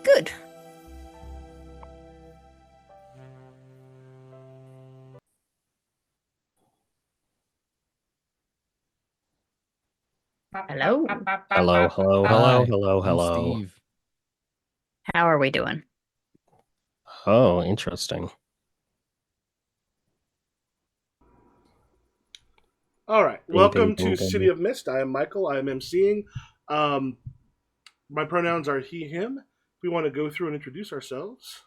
Good. Hello. Hello, hello, hello, Hi, hello, I'm hello. Steve. How are we doing? Oh, interesting. All right. Bing, bing, Welcome bing, to City bing. of Mist. I am Michael. I am emceeing. Um, my pronouns are he, him. We want to go through and introduce ourselves.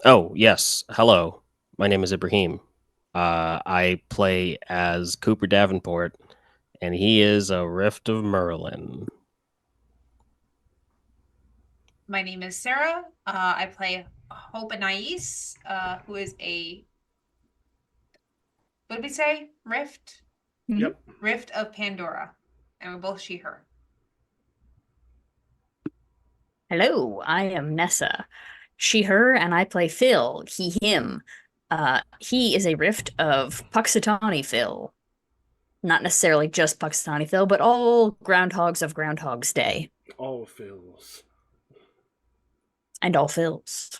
Oh, yes. Hello. My name is Ibrahim. I play as Cooper Davenport, and he is a Rift of Merlin. My name is Sarah. I play Hope Anais, who is what did we say? Rift? Yep. Rift of Pandora. And we're both she, her. Hello, I am Nessa. She, her, and I play Phil. He, him. He is a rift of Puxatawny Phil. Not necessarily just Puxatawny Phil, but all groundhogs of Groundhog's Day. All Phils. And all Phils.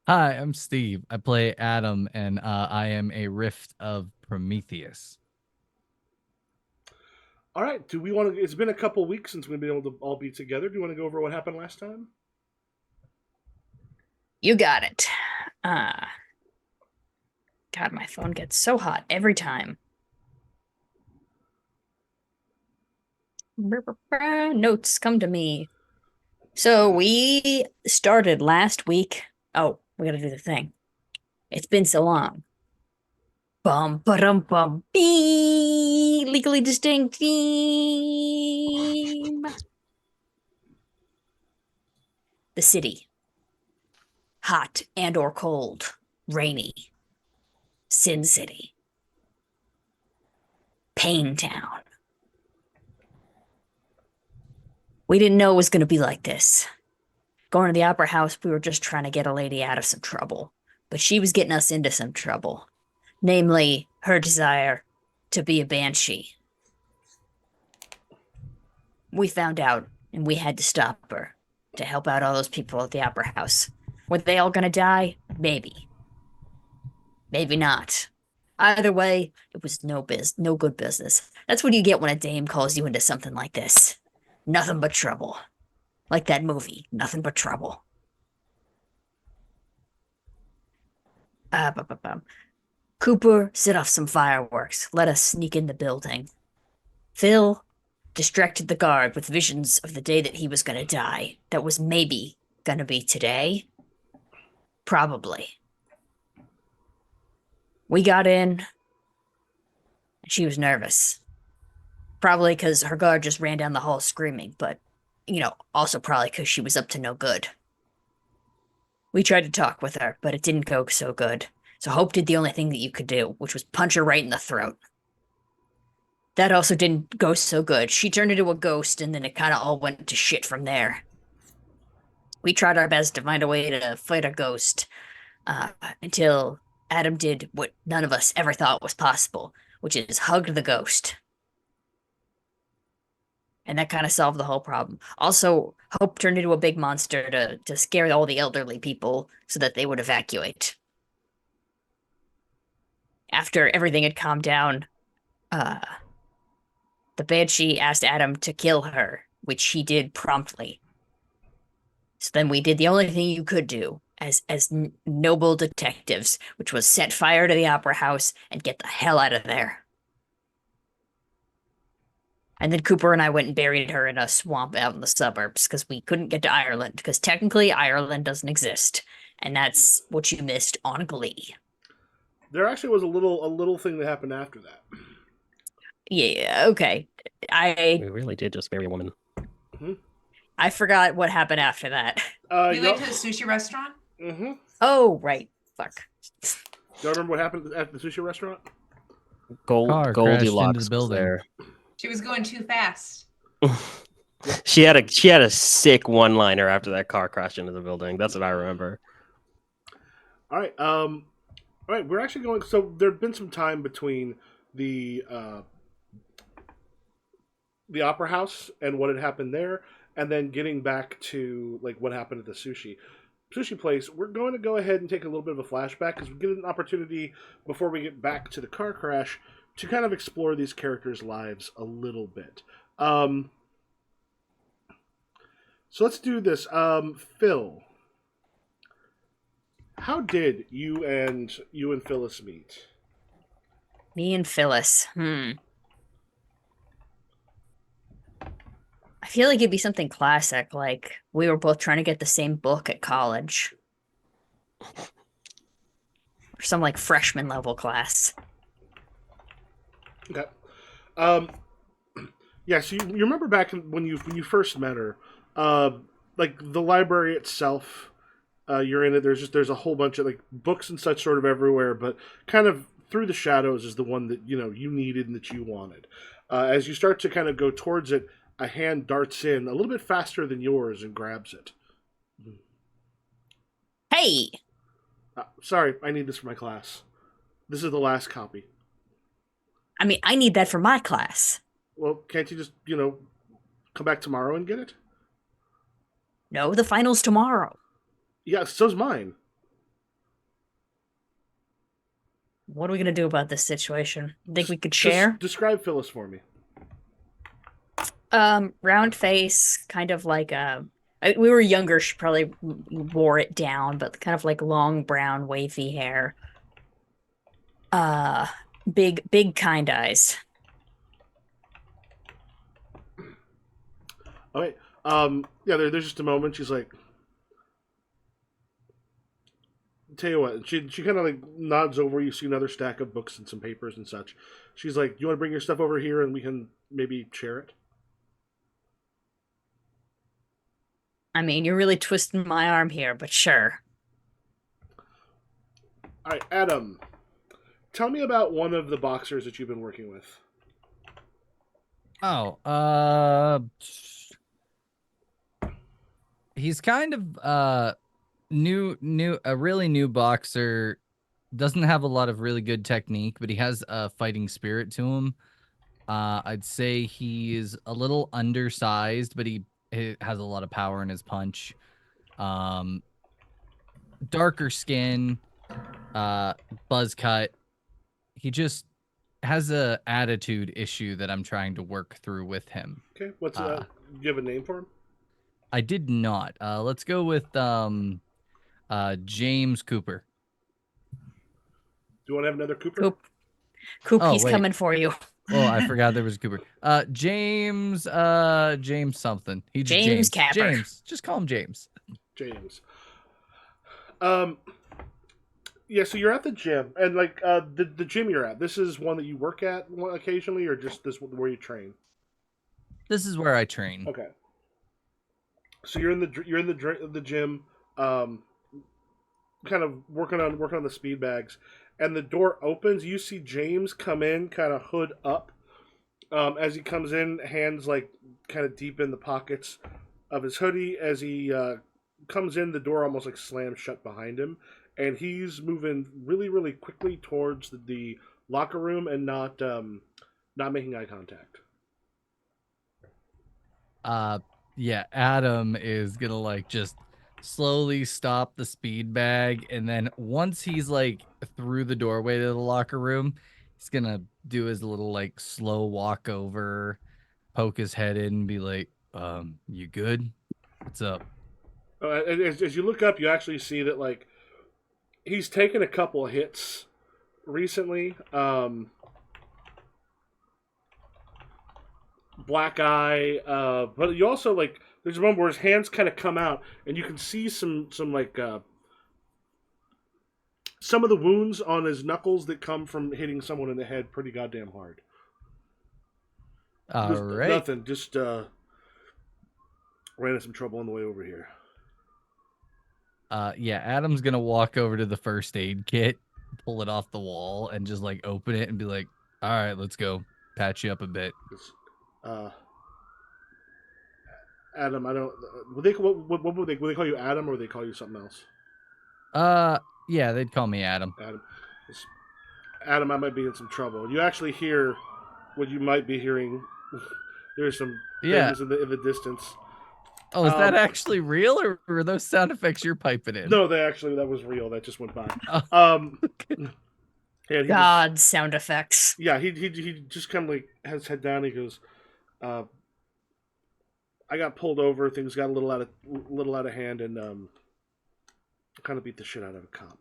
Hi, I'm Steve. I play Adam, and I am a rift of Prometheus. All right. Do we want to? It's been a couple weeks since we've been able to all be together. Do you want to go over what happened last time? You got it. God, my phone gets so hot every time. Notes come to me. So we started last week. Oh, we gotta do the thing. It's been so long. Bum ba bum bee. Legally distinct theme. The city. Hot and or cold. Rainy. Sin City. Payne Town. We didn't know it was gonna be like this. Going to the opera house, we were just trying to get a lady out of some trouble. But she was getting us into some trouble. Namely, her desire to be a banshee. We found out, and we had to stop her to help out all those people at the opera house. Were they all gonna die? Maybe. Maybe not. Either way, it was no good business. That's what you get when a dame calls you into something like this. Nothing but trouble. Like that movie, Nothing But Trouble. Cooper set off some fireworks, let us sneak in the building. Phil distracted the guard with visions of the day that he was gonna die. That was maybe gonna be today. Probably. We got in, and she was nervous. Probably because her guard just ran down the hall screaming, but, also probably because she was up to no good. We tried to talk with her, but it didn't go so good. So Hope did the only thing that you could do, which was punch her right in the throat. That also didn't go so good. She turned into a ghost, and then it kind of all went to shit from there. We tried our best to find a way to fight a ghost, until Adam did what none of us ever thought was possible, which is hugged the ghost. And that kind of solved the whole problem. Also, Hope turned into a big monster to scare all the elderly people so that they would evacuate. After everything had calmed down, the Banshee asked Adam to kill her, which he did promptly. So then we did the only thing you could do as noble detectives, which was set fire to the opera house and get the hell out of there. And then Cooper and I went and buried her in a swamp out in the suburbs because we couldn't get to Ireland, because technically Ireland doesn't exist. And that's what you missed on Glee. There actually was a little thing that happened after that. Yeah, okay. We really did just bury a woman. I forgot what happened after that. We went to the sushi restaurant. Mm-hmm. Oh, right. Fuck. Do you remember what happened at the sushi restaurant? Car crashed into Goldilocks the was building. there. She was going too fast. She had a sick one-liner after that car crashed into the building. That's what I remember. All right. All right. We're actually going. So there'd been some time between the opera house and what had happened there, and then getting back to like what happened at the sushi place. We're going to go ahead and take a little bit of a flashback because we get an opportunity before we get back to the car crash to kind of explore these characters' lives a little bit. So let's do this. Phil, how did you and Phyllis meet? Me and Phyllis. I feel like it'd be something classic, like we were both trying to get the same book at college. Or some like freshman level class. Okay. Yeah, so you remember back when you first met her, like the library itself, you're in it. There's a whole bunch of like books and such sort of everywhere, but kind of through the shadows is the one that you needed and that you wanted. As you start to kind of go towards it, a hand darts in a little bit faster than yours and grabs it. Hey! Sorry, I need this for my class. This is the last copy. I mean, I need that for my class. Well, can't you just, come back tomorrow and get it? No, the final's tomorrow. Yeah, so's mine. What are we gonna do about this situation? Think we could share? Describe Phyllis for me. Round face, kind of like a We were younger. She probably wore it down, but kind of like long brown wavy hair. Uh, big kind eyes. Okay. Yeah, there's just a moment. She's like, tell you what. She kind of like nods over. You see another stack of books and some papers and such. She's like, you want to bring your stuff over here and we can maybe share it? I mean, you're really twisting my arm here, but sure. All right, Adam. Tell me about one of the boxers that you've been working with. Oh, he's kind of a really new boxer. Doesn't have a lot of really good technique, but he has a fighting spirit to him. I'd say he's a little undersized, but he has a lot of power in his punch. Darker skin, buzz cut. He just has a attitude issue that I'm trying to work through with him. Okay, what's do you have a name for him? I did not. Let's go with James Cooper. Do you want to have another Cooper? Coop, Oh, he's wait. coming for you. Oh, I forgot there was a Cooper. James something. He's James Capper. James. Just call him James. James. Yeah, so you're at the gym, and like the gym you're at. This is one that you work at occasionally, or just this where you train. This is where I train. Okay. So you're in the gym, kind of working on the speed bags, and the door opens. You see James come in, kind of hood up. As he comes in, hands like kind of deep in the pockets of his hoodie. As he comes in, the door almost like slams shut behind him, and he's moving really, really quickly towards the locker room and not making eye contact. Yeah, Adam is gonna like just slowly stop the speed bag, and then once he's like through the doorway to the locker room, he's gonna do his little like slow walk over, poke his head in, and be like, you good? What's up? As you look up, you actually see that like he's taken a couple of hits recently. Black eye, but you also like there's a moment where his hands kind of come out, and you can see some like some of the wounds on his knuckles that come from hitting someone in the head pretty goddamn hard. All right. Nothing, just ran into some trouble on the way over here. Yeah, Adam's gonna walk over to the first aid kit, pull it off the wall, and just like open it and be like, "All right, let's go, patch you up a bit." Adam, I don't. Would they would they call you Adam, or would they call you something else? Yeah, they'd call me Adam. Adam, I might be in some trouble. You actually hear what you might be hearing. There's some things in the distance. Oh, is that actually real, or were those sound effects you're piping in? No, that was real. That just went by. Okay. God, sound effects. Yeah, he just kind of like has his head down. He goes, I got pulled over. Things got a little out of hand, and kind of beat the shit out of a cop.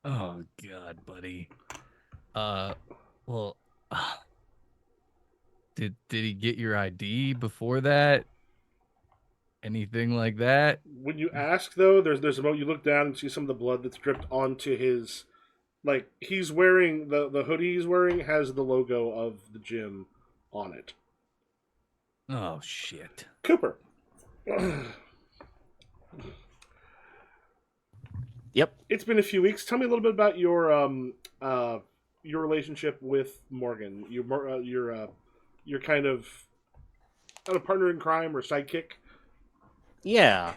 Oh God, buddy. Well, did he get your ID before that? Anything like that? When you ask, though, there's a moment you look down and see some of the blood that's dripped onto his, like he's wearing the hoodie he's wearing has the logo of the gym on it. Oh shit. Cooper. Yep. It's been a few weeks. Tell me a little bit about your relationship with Morgan. You're kind of a partner in crime or sidekick. Yeah.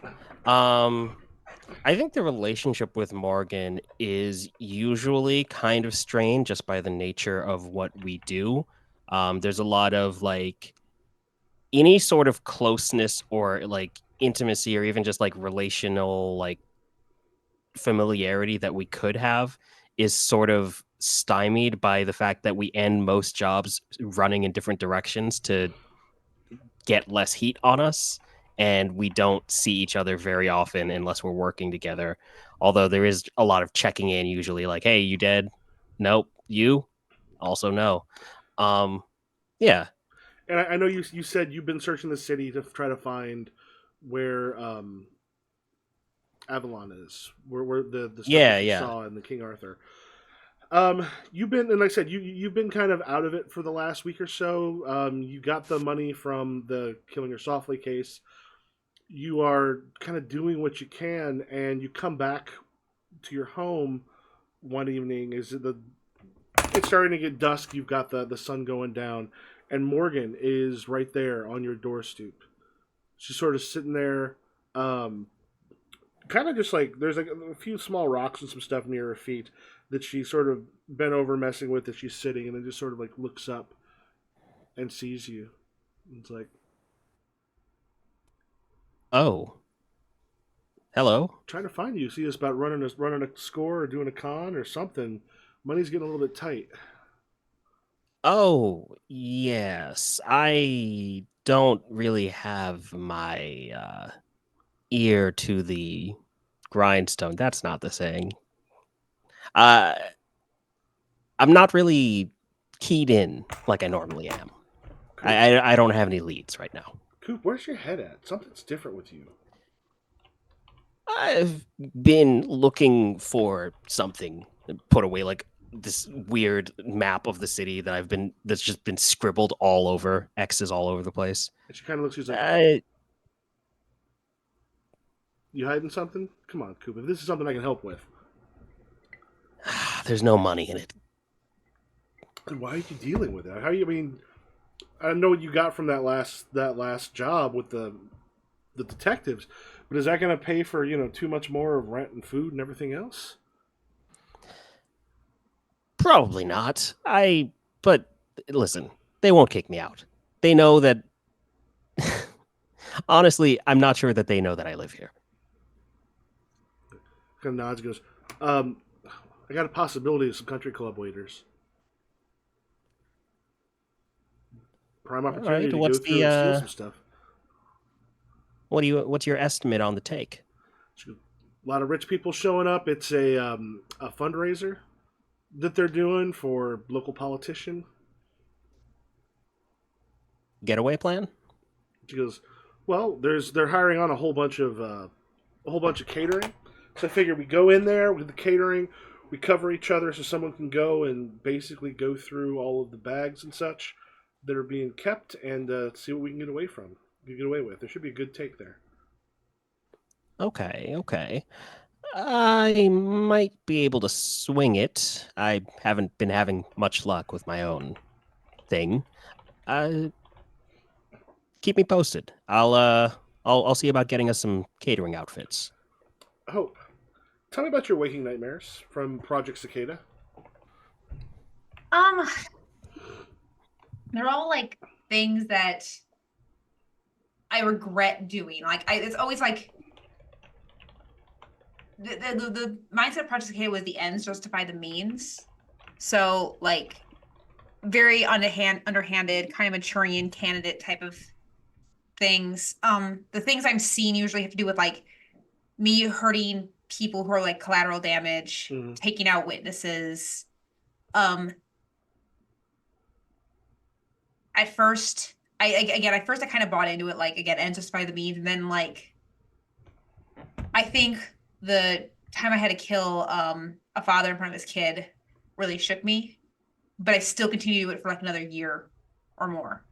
I think the relationship with Morgan is usually kind of strained just by the nature of what we do. There's a lot of like any sort of closeness or like intimacy or even just like relational like familiarity that we could have is sort of stymied by the fact that we end most jobs running in different directions to get less heat on us, and we don't see each other very often unless we're working together. Although there is a lot of checking in, usually like, "Hey, you dead? Nope. You? Also no." Yeah. And I know you said you've been searching the city to try to find where Avalon is, where the stuff Yeah, that you yeah. saw in the King Arthur. You've been, and like I said, you've been kind of out of it for the last week or so. You got the money from the Killing Her Softly case. You are kind of doing what you can, and you come back to your home one evening. It's starting to get dusk. You've got the sun going down, and Morgan is right there on your doorstep. She's sort of sitting there, um, kind of just like there's like a few small rocks and some stuff near her feet that she sort of bent over messing with as she's sitting, and then just sort of like looks up and sees you. And it's like, Oh, hello. trying to find you. See us about running a score or doing a con or something. Money's getting a little bit tight. Oh, yes. I don't really have my ear to the grindstone. That's not the saying. Uh, I'm not really keyed in like I normally am. Coop, I don't have any leads right now. Coop, where's your head at? Something's different with you. I've been looking for something put away, like this weird map of the city that's just been scribbled all over, X's all over the place. And she kind of looks. She's like, Uh, "You hiding something? Come on, Coop. If this is something I can help with, there's no money in it. then why are you dealing with it? How you? I mean, I know what you got from that last job with the detectives, but is that going to pay for too much more of rent and food and everything else? Probably not. But listen, they won't kick me out. They know that. Honestly, I'm not sure that they know that I live here. Kind of nods and goes, um, I got a possibility of some country club waiters. Prime All opportunity right. to go through and steal some stuff. What's your estimate on the take? A lot of rich people showing up. It's a fundraiser that they're doing for local politician. Getaway plan? She goes, well, they're hiring on a whole bunch of catering. So I figured we go in there with the catering, we cover each other so someone can go and basically go through all of the bags and such that are being kept and see what we can get away from. Get away with. There should be a good take there. Okay, okay. I might be able to swing it. I haven't been having much luck with my own thing. Uh, keep me posted. I'll see about getting us some catering outfits. Hope, tell me about your waking nightmares from Project Cicada. Um, they're all like things that I regret doing. It's always like the mindset of Project Cicada was the ends justify the means. So like very underhanded, kind of Manchurian candidate type of things. The things I'm seeing usually have to do with like me hurting people who are like collateral damage, taking out witnesses. At first, at first I kind of bought into it, like again, ends justify the means, and then like I think the time I had to kill a father in front of his kid really shook me, but I still continue to do it for like another year or more.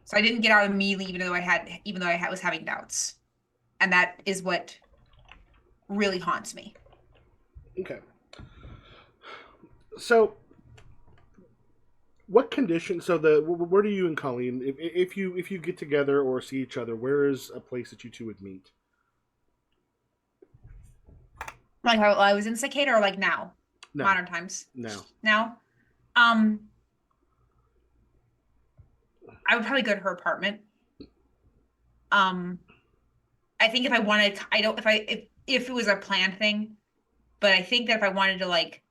So I didn't get out immediately, even though I was having doubts, and that is what really haunts me. Okay. So, what condition? So where do you and Colleen, if you get together or see each other, where is a place that you two would meet? Like how I was in Cicada, or like now, No. modern times. No. Now, I would probably go to her apartment. I think if I wanted, I don't, if it was a planned thing, but I think that if I wanted to like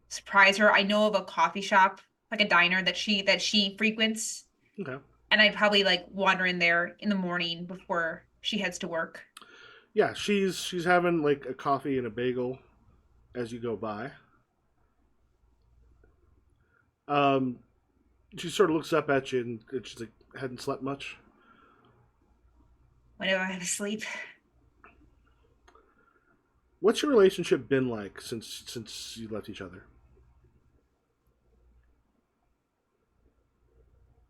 surprise her, I know of a coffee shop like a diner that she frequents, Okay. and I'd probably like wander in there in the morning before she heads to work. Yeah, she's having like a coffee and a bagel as you go by. Um, she sort of looks up at you and she's like, "Hadn't slept much." Whenever I have to sleep. What's your relationship been like since you left each other?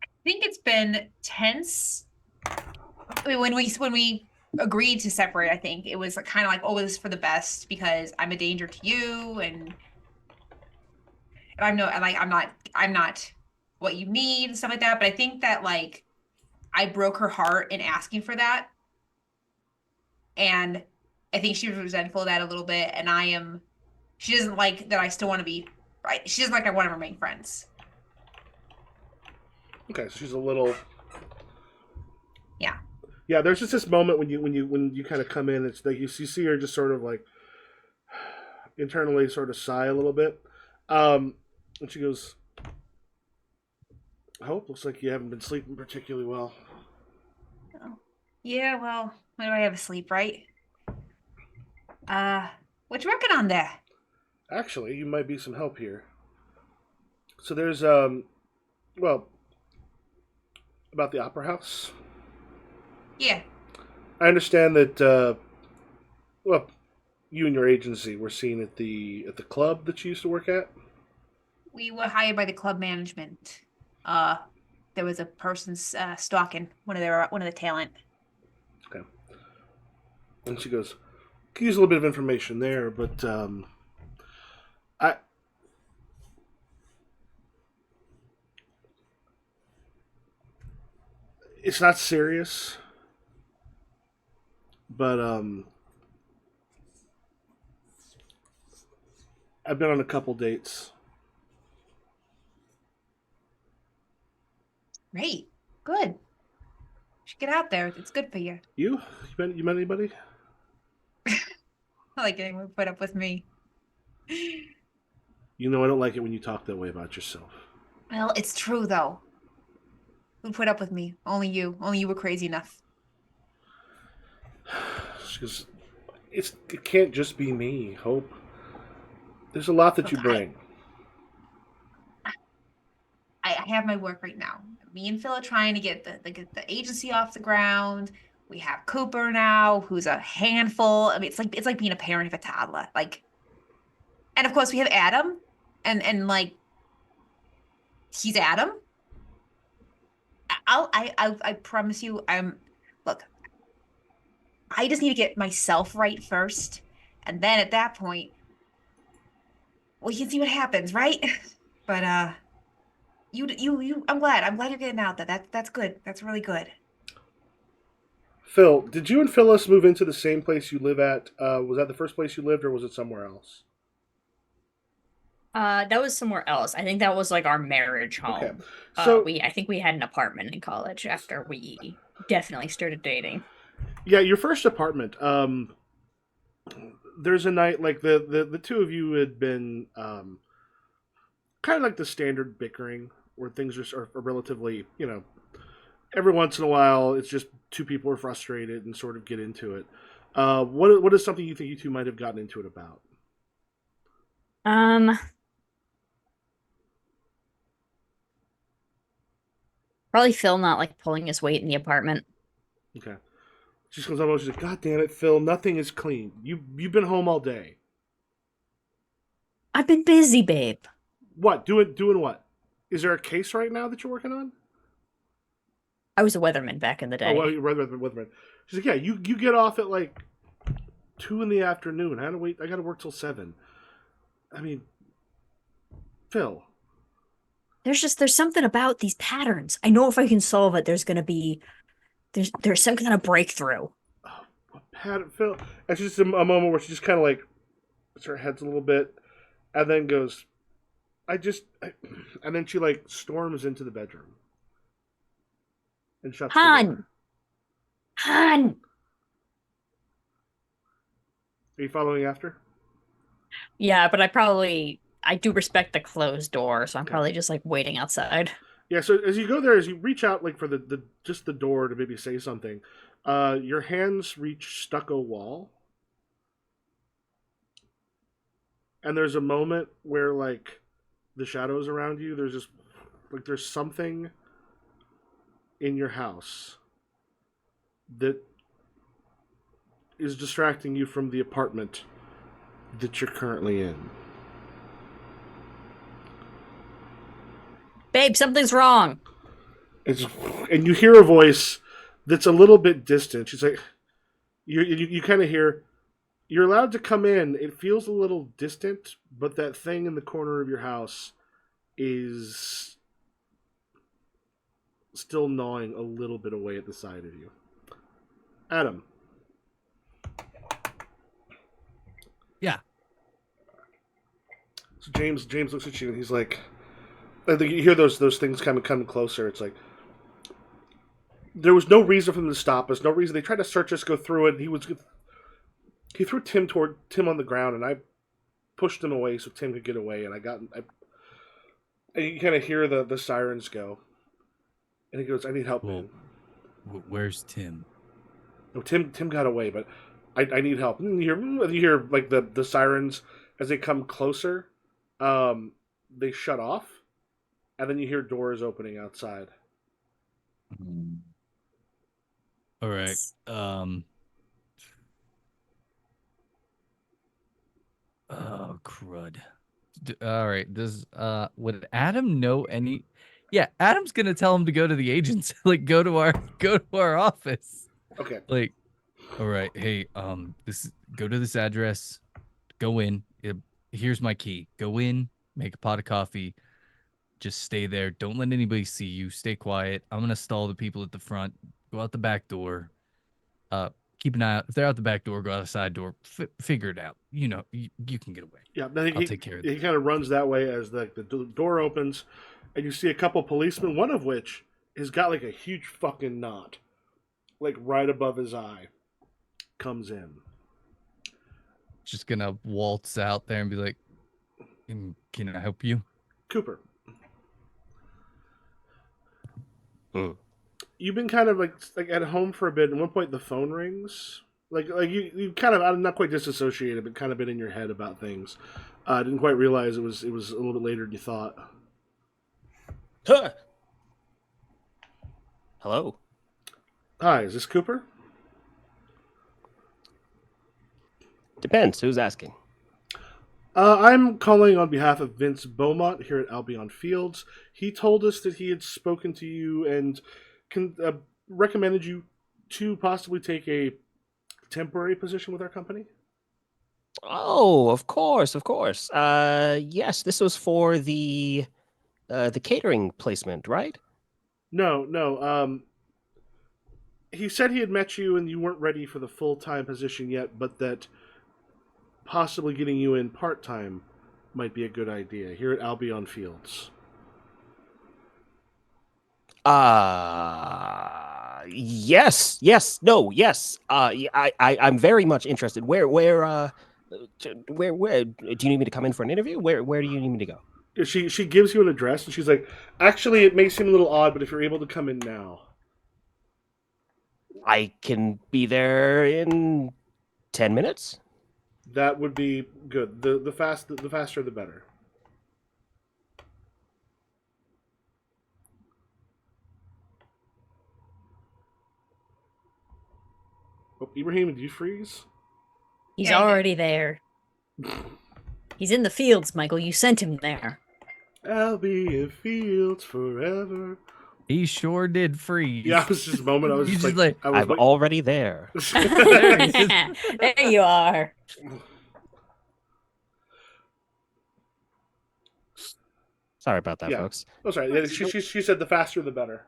I think it's been tense. I mean, when we agreed to separate, I think it was kind of like, oh, this is for the best because I'm a danger to you, and I'm no, like I'm not what you need and stuff like that. But I think that like I broke her heart in asking for that, and I think she was resentful of that a little bit. And I am, she doesn't like that I still want to be right. She doesn't like I want to remain friends. Okay, so she's a little. Yeah. Yeah, there's just this moment when you kind of come in. It's like you see her just sort of like internally sort of sigh a little bit, and she goes, "Hope looks like you haven't been sleeping particularly well." Oh. Yeah. Well, when do I have a sleep, right? Uh, what you working on there? Actually, you might be some help here. So there's well, about the opera house. Yeah. I understand that well, you and your agency were seen at the club that you used to work at. We were hired by the club management. Uh, there was a person stalking one of the talent. Okay. And she goes, "Could use a little bit of information there, but I it's not serious, but I've been on a couple dates. Great. Good. You should get out there. It's good for you. You met anybody? I like anyone put up with me. You know I don't like it when you talk that way about yourself. Well, it's true though. Who put up with me? Only you. Only you were crazy enough. She goes, it can't just be me, Hope. There's a lot that you Look, bring. I have my work right now. Me and Phil are trying to get the agency off the ground. We have Cooper now, who's a handful. I mean, it's like being a parent of a toddler. Like, and of course we have Adam, and like he's Adam. I promise you, look. I just need to get myself right first, and then at that point, we can see what happens, right? But I'm glad you're getting out there. That's good. That's really good. Phil, did you and Phyllis move into the same place you live at? Was that the first place you lived, or was it somewhere else? That was somewhere else. I think that was like our marriage Okay, home. so I think we had an apartment in college after we definitely started dating. yeah, your first apartment. There's a night like the two of you had been kind of like the standard bickering where things are relatively every once in a while it's just two people are frustrated and sort of get into it. What is something you think you two might have gotten into it about? Um, Probably Phil not like pulling his weight in the apartment. Okay. She just comes up and she's like, "God damn it, Phil! Nothing is clean. You've been home all day. I've been busy, babe. What doing what? Is there a case right now that you're working on?" I was a weatherman back in the Oh, well, day. Weatherman. She's like, "Yeah, you get off at like 2 in the afternoon. I gotta wait. I gotta work till 7. I mean, Phil, There's something about these patterns. I know if I can solve it, there's some kind of breakthrough. oh, what pattern, Phil?" And she's just a moment where she just kind of like puts her heads a little bit, and then goes, and then she like storms into the bedroom and shuts the door. Han, Han. Are you following after? Yeah, but I do respect the closed door, so I'm Yeah. probably just like waiting outside. Yeah, so as you go there, as you reach out like for the just the door to maybe say something, your hands reach stucco wall, and there's a moment where like the shadows around you, there's just like there's something in your house that is distracting you from the apartment that you're currently in. Babe, something's wrong. It's, and you hear a voice that's a little bit distant. She's like, you kind of hear, you're allowed to come in. It feels a little distant, but that thing in the corner of your house is still gnawing a little bit away at the side of you. Adam. Yeah. So James looks at you and he's like, and you hear those things coming closer. It's like there was no reason for them to stop us. No reason. They tried to search us, go through it. He threw Tim on the ground, and I pushed him away so Tim could get away. And and you kind of hear the sirens go, and he goes, "I need help, man." Where's Tim? No, Tim got away, but I need help. And you hear like the sirens as they come closer. They shut off, and then you hear doors opening outside. All right. Oh crud. All right. Would Adam know any? Yeah, Adam's gonna tell him to go to the agents. Like, go to our office. Okay. Like, all right. Hey, go to this address. Go in. Here's my key. Go in. Make a pot of coffee. Just stay there. Don't let anybody see you. Stay quiet. I'm gonna stall the people at the front. Go out the back door. Keep an eye out. If they're out the back door, go out the side door. Figure it out. You know, you can get away. Yeah, I'll take care of it. He kind of runs that way as the door opens, and you see a couple policemen. One of which has got like a huge fucking knot, like right above his eye. Comes in. Just gonna waltz out there and be like, "Can I help you?" Cooper. Hmm. You've been kind of like at home for a bit. At one point, the phone rings. Like you kind of, I'm not quite disassociated, but kind of been in your head about things. I didn't quite realize it was a little bit later than you thought. Huh. Hello. Hi, is this Cooper? Depends. Who's asking? I'm calling on behalf of Vince Beaumont here at Albion Fields. He told us that he had spoken to you and recommended you to possibly take a temporary position with our company. Oh, of course, of course. Yes, this was for the catering placement, right? No. He said he had met you and you weren't ready for the full-time position yet, but that possibly getting you in part-time might be a good idea here at Albion Fields. Yes, no, yes. I'm very much interested. Where do you need me to come in for an interview? Where do you need me to go? She gives you an address and she's like, actually, it may seem a little odd, but if you're able to come in now. I can be there in 10 minutes. That would be good. The faster the better. Oh, Ibrahim, did you freeze? He's Yeah, I did. already there. He's in the fields, Michael. You sent him there. Albion Fields forever. He sure did freeze. Yeah, it was just a moment. I was He's just just like, like, I was I'm wait- already there. There he is. There you are. Sorry about that, Yeah. folks. Oh, sorry. She said the faster the better.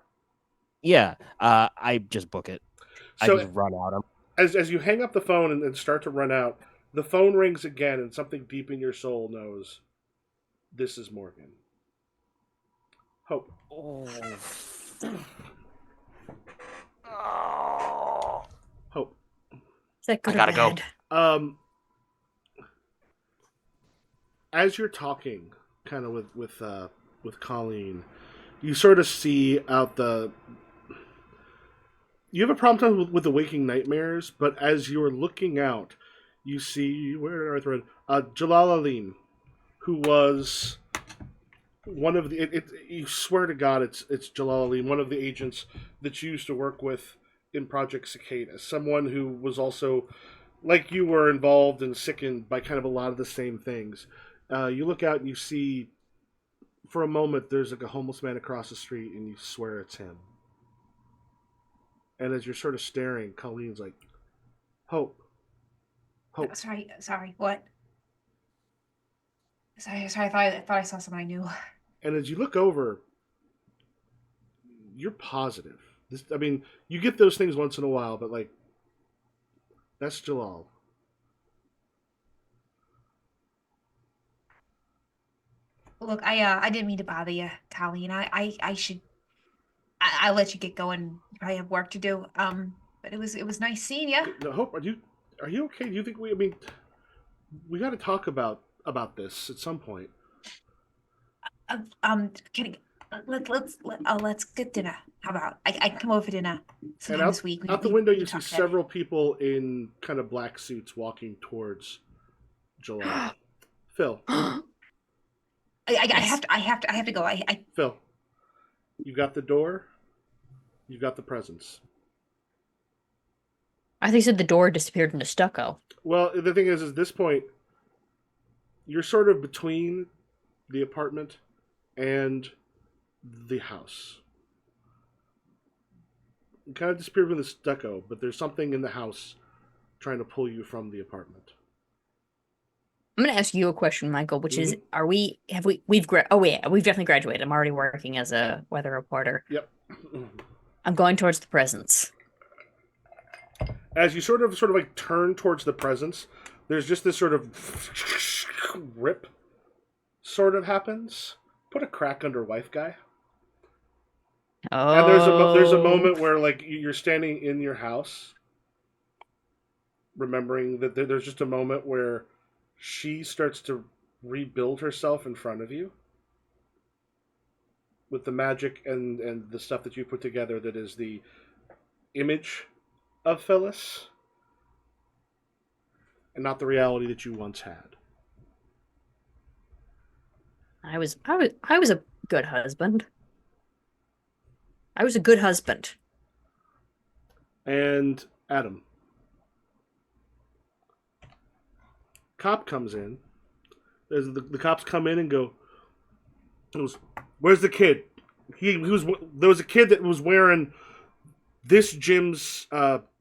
Yeah, I just book it. I So just run out. as you hang up the phone and start to run out, the phone rings again, and something deep in your soul knows this is Morgan. Hope. Hope. Is that good I gotta or go. bad? as you're talking, kind of with Colleen, you sort of see out the. You have a problem with the waking nightmares, but as you're looking out, you see where I read Jalal Alim, who was one of the. You swear to God, it's Jalal Alim, one of the agents that you used to work with in Project Cicada. Someone who was also, like you, were involved and sickened by kind of a lot of the same things. You look out and you see, for a moment, there's like a homeless man across the street, and you swear it's him. And as you're sort of staring, Colleen's like, Hope. Hope. Sorry, what? Sorry, I thought I saw someone I knew. And as you look over, you're positive. I mean, you get those things once in a while, but like, that's Jalal. Look, I didn't mean to bother you, Colleen. I'll let you get going. You probably have work to do. But it was nice seeing you. No, Hope, are you okay? Do you think I mean, we got to talk about this at some point. Can let's get dinner. How about I come over for dinner sometime And this week? out the window, we you see talk then. several people in kind of black suits walking towards Jalal. Phil, I have to go. Phil, you got the door. You got the presents. I think you said the door disappeared into stucco. Well, the thing is, at this point, you're sort of between the apartment and the house. You kind of disappeared from the stucco, but there's something in the house trying to pull you from the apartment. I'm going to ask you a question, Michael, which is, we've definitely graduated. I'm already working as a weather reporter. Yep. I'm going towards the presents. As you sort of like turn towards the presents, there's just this sort of rip sort of happens. Put a crack under wife guy. Oh. And there's a moment where like you're standing in your house, remembering that there's just a moment where she starts to rebuild herself in front of you with the magic and the stuff that you put together that is the image of Phyllis and not the reality that you once had. I was a good husband. I was a good husband. And Adam. Cop comes in. The cops come in and go, "Where's the kid? There was a kid that was wearing this gym's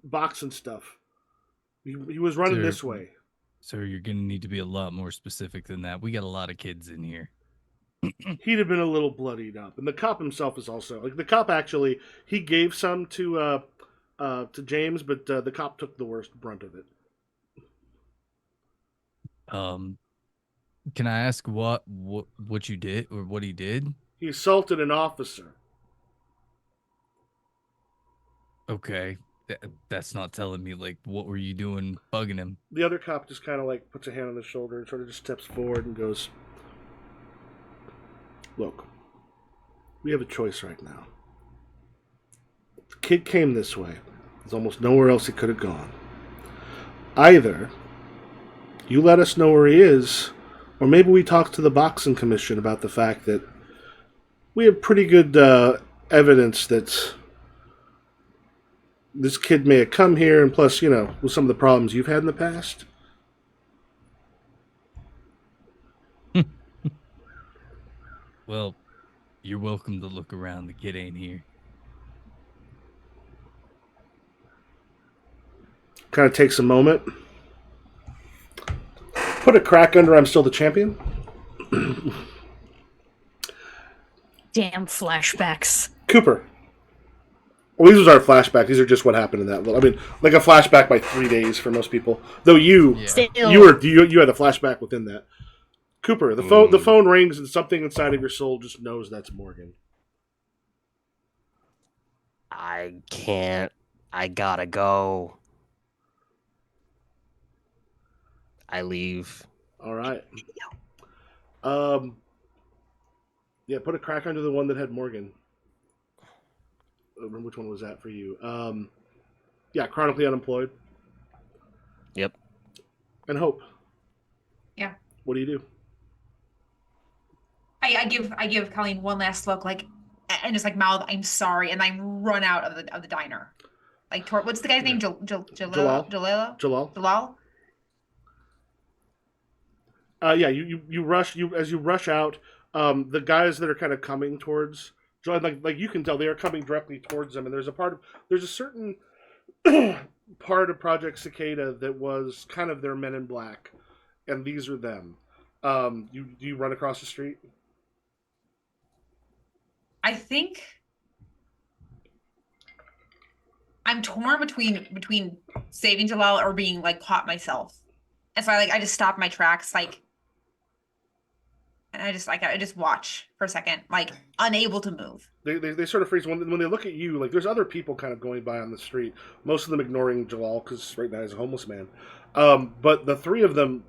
boxing stuff. He was running this way." Sir, you're gonna need to be a lot more specific than that. We got a lot of kids in here. He'd have been a little bloodied up, and the cop himself is also like the cop. Actually, he gave some to James, but the cop took the worst brunt of it. Can I ask what you did or what he did? He assaulted an officer. Okay, that's not telling me like what were you doing bugging him? The other cop just kind of like puts a hand on his shoulder and sort of just steps forward and goes, "Look, we have a choice right now. The kid came this way. There's almost nowhere else he could have gone. Either you let us know where he is, or maybe we talk to the boxing commission about the fact that we have pretty good evidence that this kid may have come here, and plus, with some of the problems you've had in the past." Well, you're welcome to look around. The kid ain't here. Kind of takes a moment. Put a crack under I'm still the champion. Damn flashbacks. Cooper. Well, these are flashbacks. These are just what happened in that little. I mean, like a flashback by 3 days for most people. Though you had a flashback within that. Cooper, the phone rings and something inside of your soul just knows that's Morgan. I can't. I gotta go. I leave. All right. Um, yeah, put a crack under the one that had Morgan. I don't remember which one was that for you. Yeah, chronically unemployed Yep. and hope. Yeah. What do you do? I give Colleen one last look, like, and just like mouth, "I'm sorry," and I run out of the diner. Like, toward what's the guy's name? Jalal. Jalal. Jalal. Jalal. Yeah, you rush as you rush out. The guys that are kind of coming towards John, like you can tell they are coming directly towards them, and there's a certain part of Project Cicada that was kind of their Men in Black, and these are them. You run across the street? I think I'm torn between saving Jalal or being like caught myself. And so I just stop my tracks, like, and I just watch for a second, like unable to move. They sort of freeze when they look at you. Like there's other people kind of going by on the street. Most of them ignoring Jalal because right now he's a homeless man. But the three of them,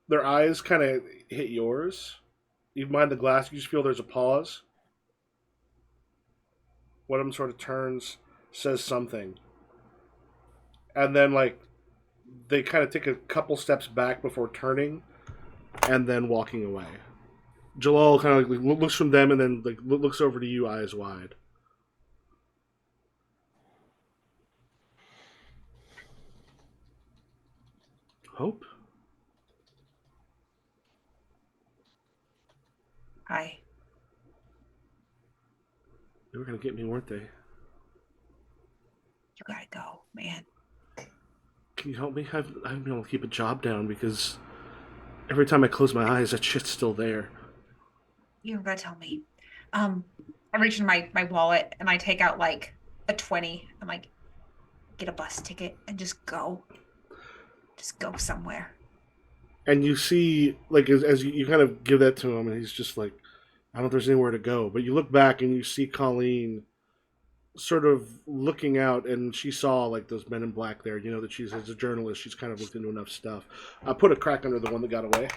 their eyes kind of hit yours. You mind the glass. You just feel there's a pause. One of them sort of turns, says something, and then like they kind of take a couple steps back before turning, and then walking away. Jalal kind of like looks from them and then like looks over to you, eyes wide. Hope? Hi. They were gonna get me, weren't they? You gotta go, man. Can you help me? I haven't been able to keep a job down because every time I close my eyes, that shit's still there. You don't gotta tell me. I reach in my wallet and I take out like a 20. I'm like, get a bus ticket and just go. Just go somewhere. And you see, like, as you kind of give that to him, and he's just like, I don't know if there's anywhere to go. But you look back and you see Colleen sort of looking out, and she saw, like, those Men in Black there. You know that she's, as a journalist, she's kind of looked into enough stuff. I put a crack under the one that got away.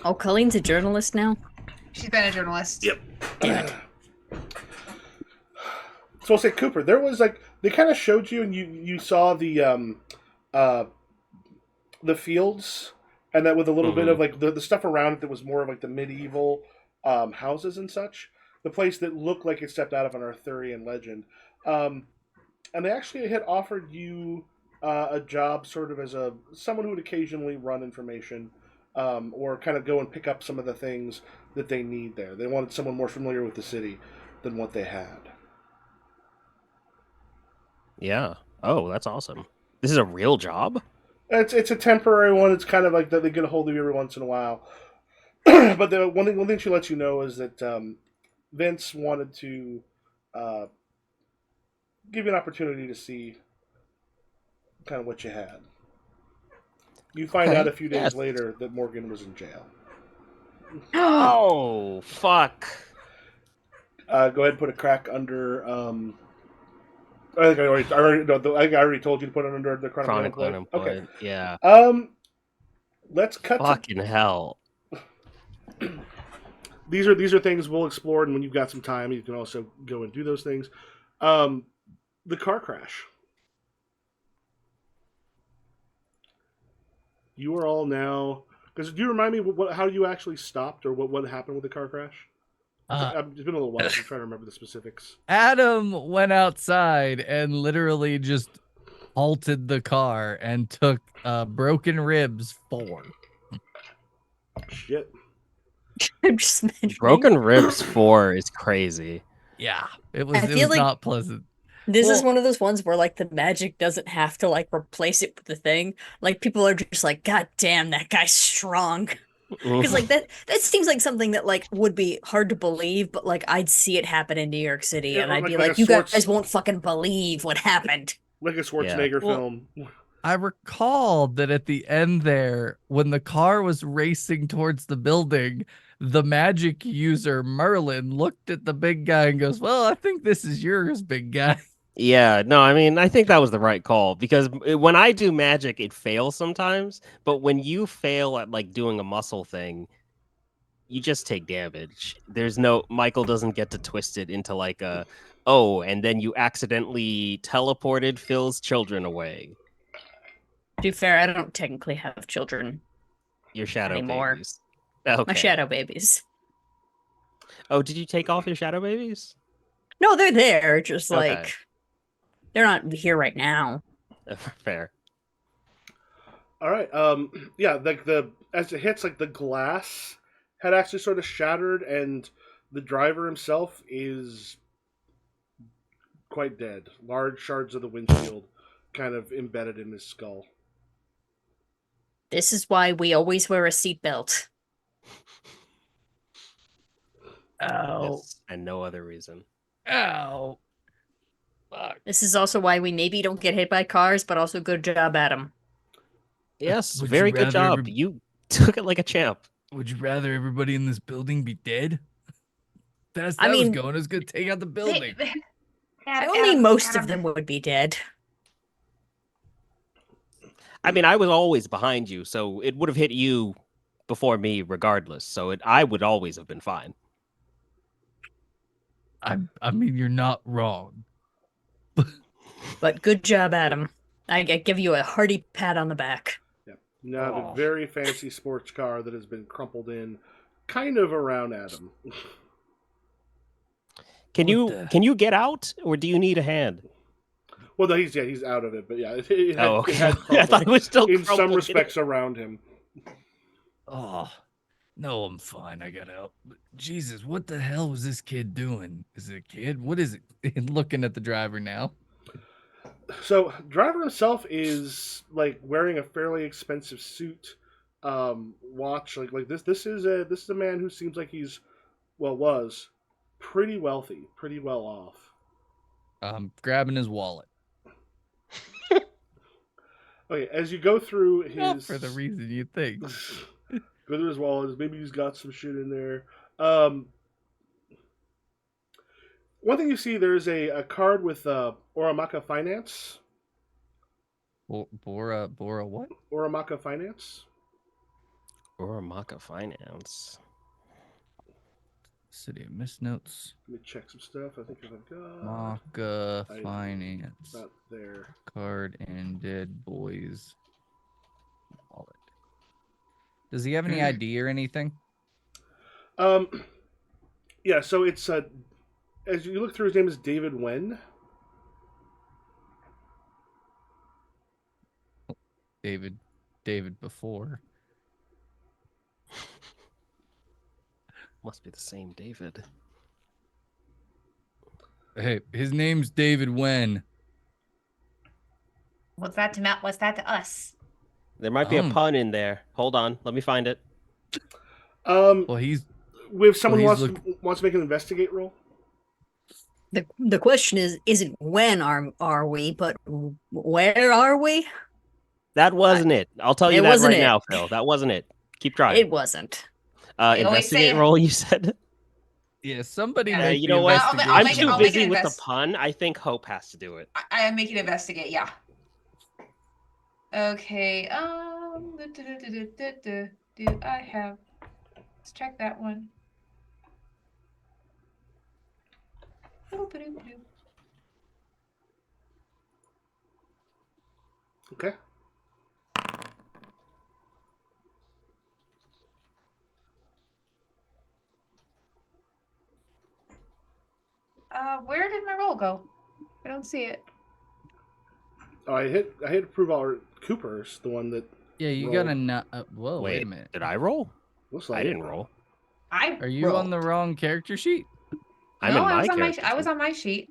Oh, Colleen's a journalist now? She's been a journalist. Yep. Damn it. So I'll say, Cooper, there was, like, they kind of showed you, and you saw the fields, and that with a little bit of like the stuff around it that was more of like the medieval houses and such. The place that looked like it stepped out of an Arthurian legend, and they actually had offered you a job, sort of as someone who would occasionally run information, or kind of go and pick up some of the things that they need there. They wanted someone more familiar with the city than what they had. Yeah. Oh, that's awesome. This is a real job? It's a temporary one. It's kind of like that they get a hold of you every once in a while. But the one thing she lets you know is that Vince wanted to give you an opportunity to see kind of what you had. You find Okay, out a few days yes. later that Morgan was in jail. Oh, fuck. Go ahead and put a crack under. I think I already told you to put it under the chronically unemployed. Unemployed. Yeah. Okay. Let's cut. Fucking hell. These are things we'll explore, and when you've got some time, you can also go and do those things. The car crash. You are all now. Because do you remind me how you actually stopped, or what happened with the car crash? It's been a little while. I'm trying to remember the specifics. Adam went outside and literally just halted the car and took broken ribs 4. Shit. I'm just imagining. Broken Ribs 4 is crazy. Yeah, it I was feel like not pleasant. This is Well- one of those ones where like the magic doesn't have to like replace it with the thing. Like people are just like, God damn, that guy's strong. Because like that seems like something that like would be hard to believe, but like I'd see it happen in New York City, Yeah, and I'd be like like, a you Schwartz- guys won't fucking believe what happened. Like a Schwarzenegger Well, film. I recalled that at the end there, when the car was racing towards the building, the magic user Merlin looked at the big guy and goes, "Well, I think this is yours, big guy." Yeah, no, I mean, I think that was the right call because when I do magic, it fails sometimes. But when you fail at like doing a muscle thing, you just take damage. There's no Michael doesn't get to twist it into like a oh, and then you accidentally teleported Phil's children away. To be fair, I don't technically have children Your shadow anymore. babies. My Okay. shadow babies. Oh, did you take off your shadow babies? No, they're there. Just Okay. like they're not here right now. Fair. All right. Yeah. Like as it hits, like the glass had actually sort of shattered, and the driver himself is quite dead. Large shards of the windshield kind of embedded in his skull. This is why we always wear a seatbelt. Oh. Yes, and no other reason. Ow. Fuck. This is also why we maybe don't get hit by cars, but also good job, Adam. Yes, Would you very good rather job. You took it like a champ. Would you rather everybody in this building be dead? Fast I that was mean, going. It's gonna take out the building. Only most of them would be dead. I mean, I was always behind you, so it would have hit you before me regardless. So I would always have been fine. I mean, you're not wrong. But good job, Adam. I give you a hearty pat on the back. Yeah. You now have Oh. a very fancy sports car that has been crumpled in, kind of around Adam. Can you get out, or do you need a hand? Well, no, he's out of it, but yeah, it had, Oh, okay. it had I thought it was still in some crumpled. respects around him. Oh, no, I'm fine. I got out. But Jesus, what the hell was this kid doing? Is it a kid? What is it? Looking at the driver now. So, driver himself is like wearing a fairly expensive suit, watch. Like this. This is a man who seems like he's was pretty wealthy, pretty well off. Grabbing his wallet. Okay, as you go through his Not for the reason you think. go through his wallet, maybe he's got some shit in there. One thing you see, there's a card with Oramaka Finance. Bora what? Oramaka Finance. Oramaka Finance. City of Mist Notes. Let me check some stuff. I think I've got Maka I- Finance. not there. Card and Dead Boys wallet. Does he have any ID or anything? Yeah. So it's as you look through, his name is David Wen. David before. Must be the same David. Hey, his name's David Wen. What's that to Matt? What's that to us? There might be a pun in there. Hold on, let me find it. Well, he's We have someone who he's wants to make an investigate roll. The question isn't when are we, but where are we? That wasn't it. I'll tell you It that wasn't right it. now, Phil. That wasn't it. Keep trying. It wasn't. always Investigate say- roll, you said? yeah. Somebody Yeah, make you the know what? investigation. I'll I'm make it- too I'll make busy it with the invest- pun. I think Hope has to do it. I am making investigate. Yeah. Okay. Do I have? Let's check that one. Okay. Where did my roll go? I don't see it. Oh, I hit approve all. Cooper's the one that Yeah, you roll. gotta not. Whoa, wait a Wait, minute. did I roll? looks like I it. didn't roll. Are you on the wrong character sheet? I'm no, in I my was on my. character I was sheet. on my sheet.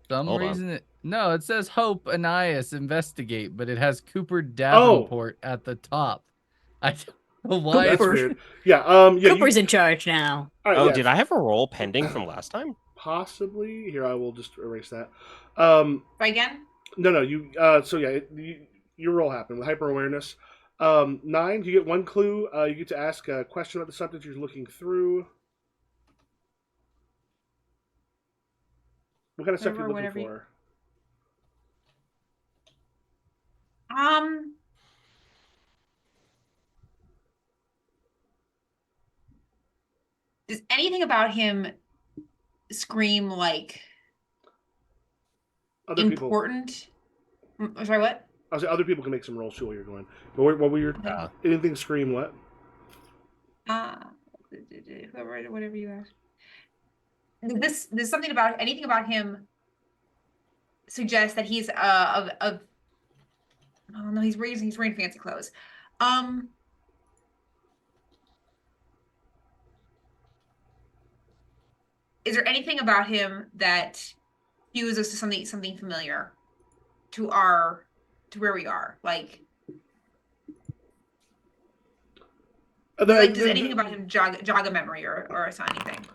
Some Hold on. reason no, it says Hope Anais investigate, but it has Cooper Davenport at the top. I don't know why. That's Cooper. weird. Yeah. Yeah. Cooper's in charge now. All right, Oh, yeah, did I have a roll pending from last time? possibly? Here, I will just erase that. Try again. No. You. So yeah, your roll happened with hyper awareness. 9. You get one clue. You get to ask a question about the subject you're looking through. What kind of stuff are you looking Whatever you- for? Does anything about him scream like Other people. important? Sorry, what? I was other people can make some rolls too while you're going. But what were your anything scream what? Whatever you ask. There's something about anything about him suggests that he's of oh no, he's wearing fancy clothes. Is there anything about him that cues us to something familiar to where we are? Like does anything about him jog a memory or anything?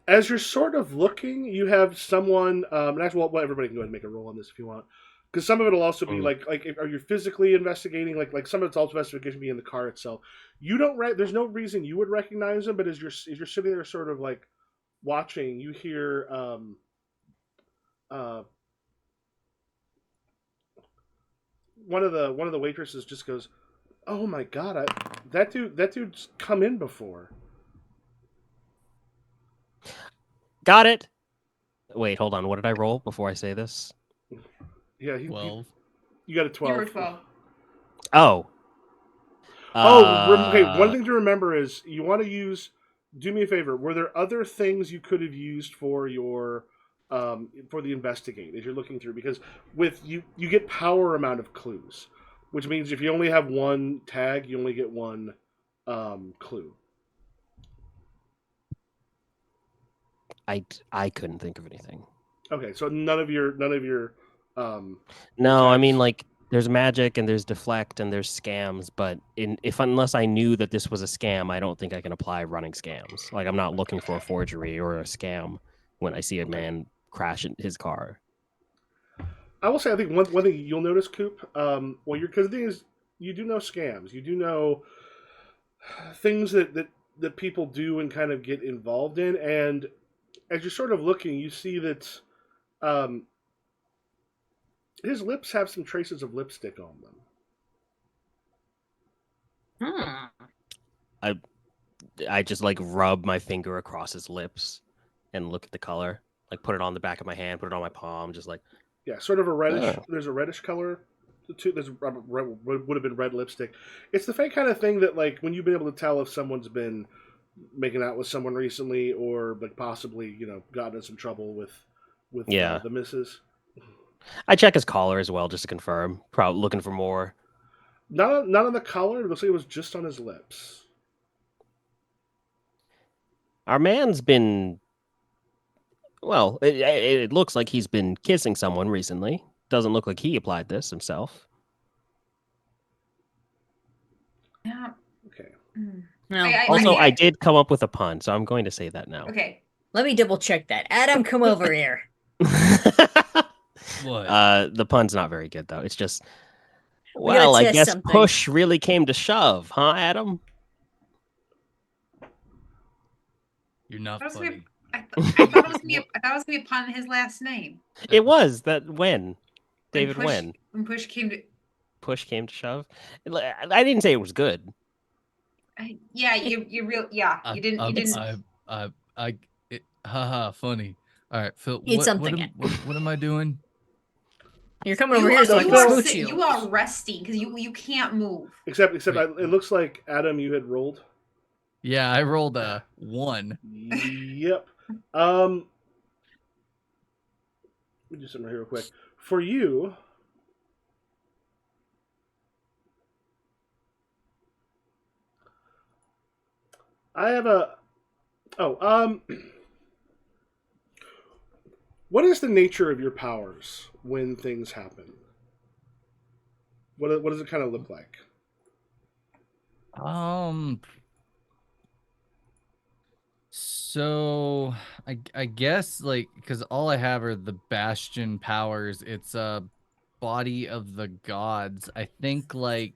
As you're sort of looking, you have someone. And actually, well, everybody can go ahead and make a roll on this if you want, because some of it will also be like are you physically investigating? Like some of it's also investigation be in the car itself. You don't. There's no reason you would recognize him, but as you're sitting there, sort of like watching, you hear one of the waitresses just goes, "Oh my god, that dude's come in before." Got it. Wait, hold on. What did I roll before I say this? Yeah, 12. You got a 12. You were 12. Oh. Okay. One thing to remember is you want to use. Do me a favor. Were there other things you could have used for your for the investigate as you're looking through? Because with you get power amount of clues, which means if you only have one tag, you only get one clue. I couldn't think of anything. Okay, so none of your No, I tags. mean like there's magic and there's deflect and there's scams, but unless I knew that this was a scam, I don't think I can apply running scams. Like I'm not looking for a forgery or a scam when I see a man crash in his car. I will say I think one thing you'll notice, Coop, because the thing is you do know scams, you do know things that people do and kind of get involved in, and as you're sort of looking, you see that his lips have some traces of lipstick on them. I just like rub my finger across his lips and look at the color. Like put it on the back of my hand, put it on my palm, just like sort of a reddish. Oh. There's a reddish color. There's would have been red lipstick. It's the fake kind of thing that like when you've been able to tell if someone's been making out with someone recently or like possibly gotten in some trouble with the missus. I check his collar as well just to confirm. Probably looking for more. Not on the collar. It looks like it was just on his lips. Our man's been. Well, it looks like he's been kissing someone recently. Doesn't look like he applied this himself. Yeah. Okay. No. I did come up with a pun, so I'm going to say that now. Okay. Let me double check that. Adam, come over here. What? The pun's not very good though. It's just We gotta I test guess something. push really came to shove, huh, Adam? You're not That was funny. I thought it was gonna be a pun on his last name. It was that when David When push came to. push came to shove. I didn't say it was good. Yeah, you didn't. Haha, funny. All right, Phil. Eat What something. what am I doing? You're coming over here so I you can are smooch sit- you. you are resting because you can't move. Except Wait, it looks like Adam, you had rolled. Yeah, I rolled a 1. Yep. Let me do something here real quick. For you, I have a. What is the nature of your powers when things happen? What does it kind of look like? So I guess like because all I have are the Bastion powers. It's a body of the gods. I think like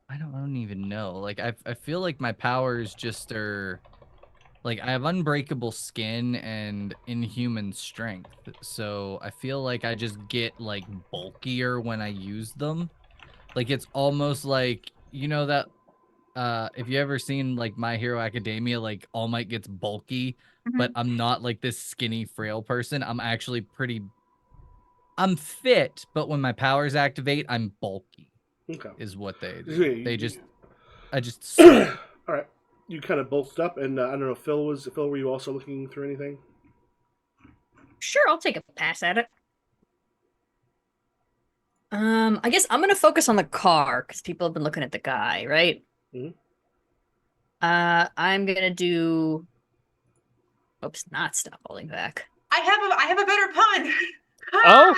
I don't even know. Like I feel like my powers just are like I have unbreakable skin and inhuman strength. So I feel like I just get like bulkier when I use them. Like it's almost like that if you ever seen like My Hero Academia, like All Might gets bulky, but Mhm. I'm not like this skinny frail person. I'm fit, but when my powers activate, I'm bulky Okay. is what they Yeah, do. I just swell. All right. You kind of bulked up, and I don't know. Phil. Were you also looking through anything? Sure, I'll take a pass at it. I guess I'm gonna focus on the car because people have been looking at the guy, right? Mhm. I'm gonna do. Oops, not stop holding back. I have a better pun. Oh,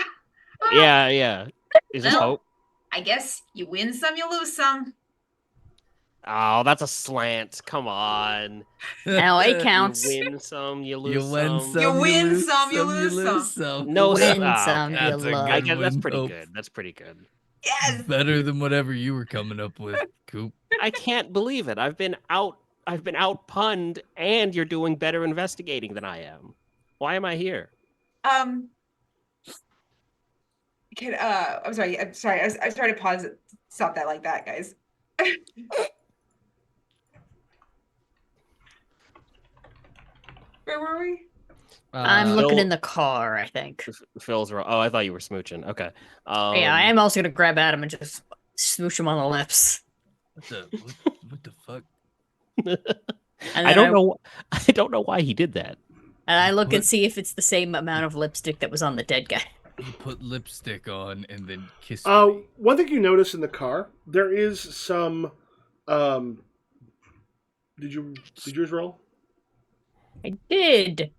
Ah! yeah, yeah. Is this Well, Hope? I guess you win some, you lose some. Oh, that's a slant. Come on. Now it You counts. win some, you You lose win some. You some, you win lose some, you some, you lose lose some. some. No, Win okay. some, you That's a I love. good guess that's one, pretty Hope. good. That's pretty good. Yes. Better than whatever you were coming up with, Coop. I can't believe it. I've been out punned and you're doing better investigating than I am. Why am I here? Um. I'm sorry. I'm sorry. I was trying to pause it. Stop that like that, guys. Where were we? I'm Uh, looking Phil- in the car, I think. Phil's wrong. Oh, I thought you were smooching. Okay. Yeah, I am also gonna grab Adam and just smooch him on the lips. what the fuck? And I then don't know. I don't know why he did that. I look and What? see if it's the same amount of lipstick that was on the dead guy. He put lipstick on and then kissed me. One thing you notice in the car, there is some. Um, did yours roll? I did.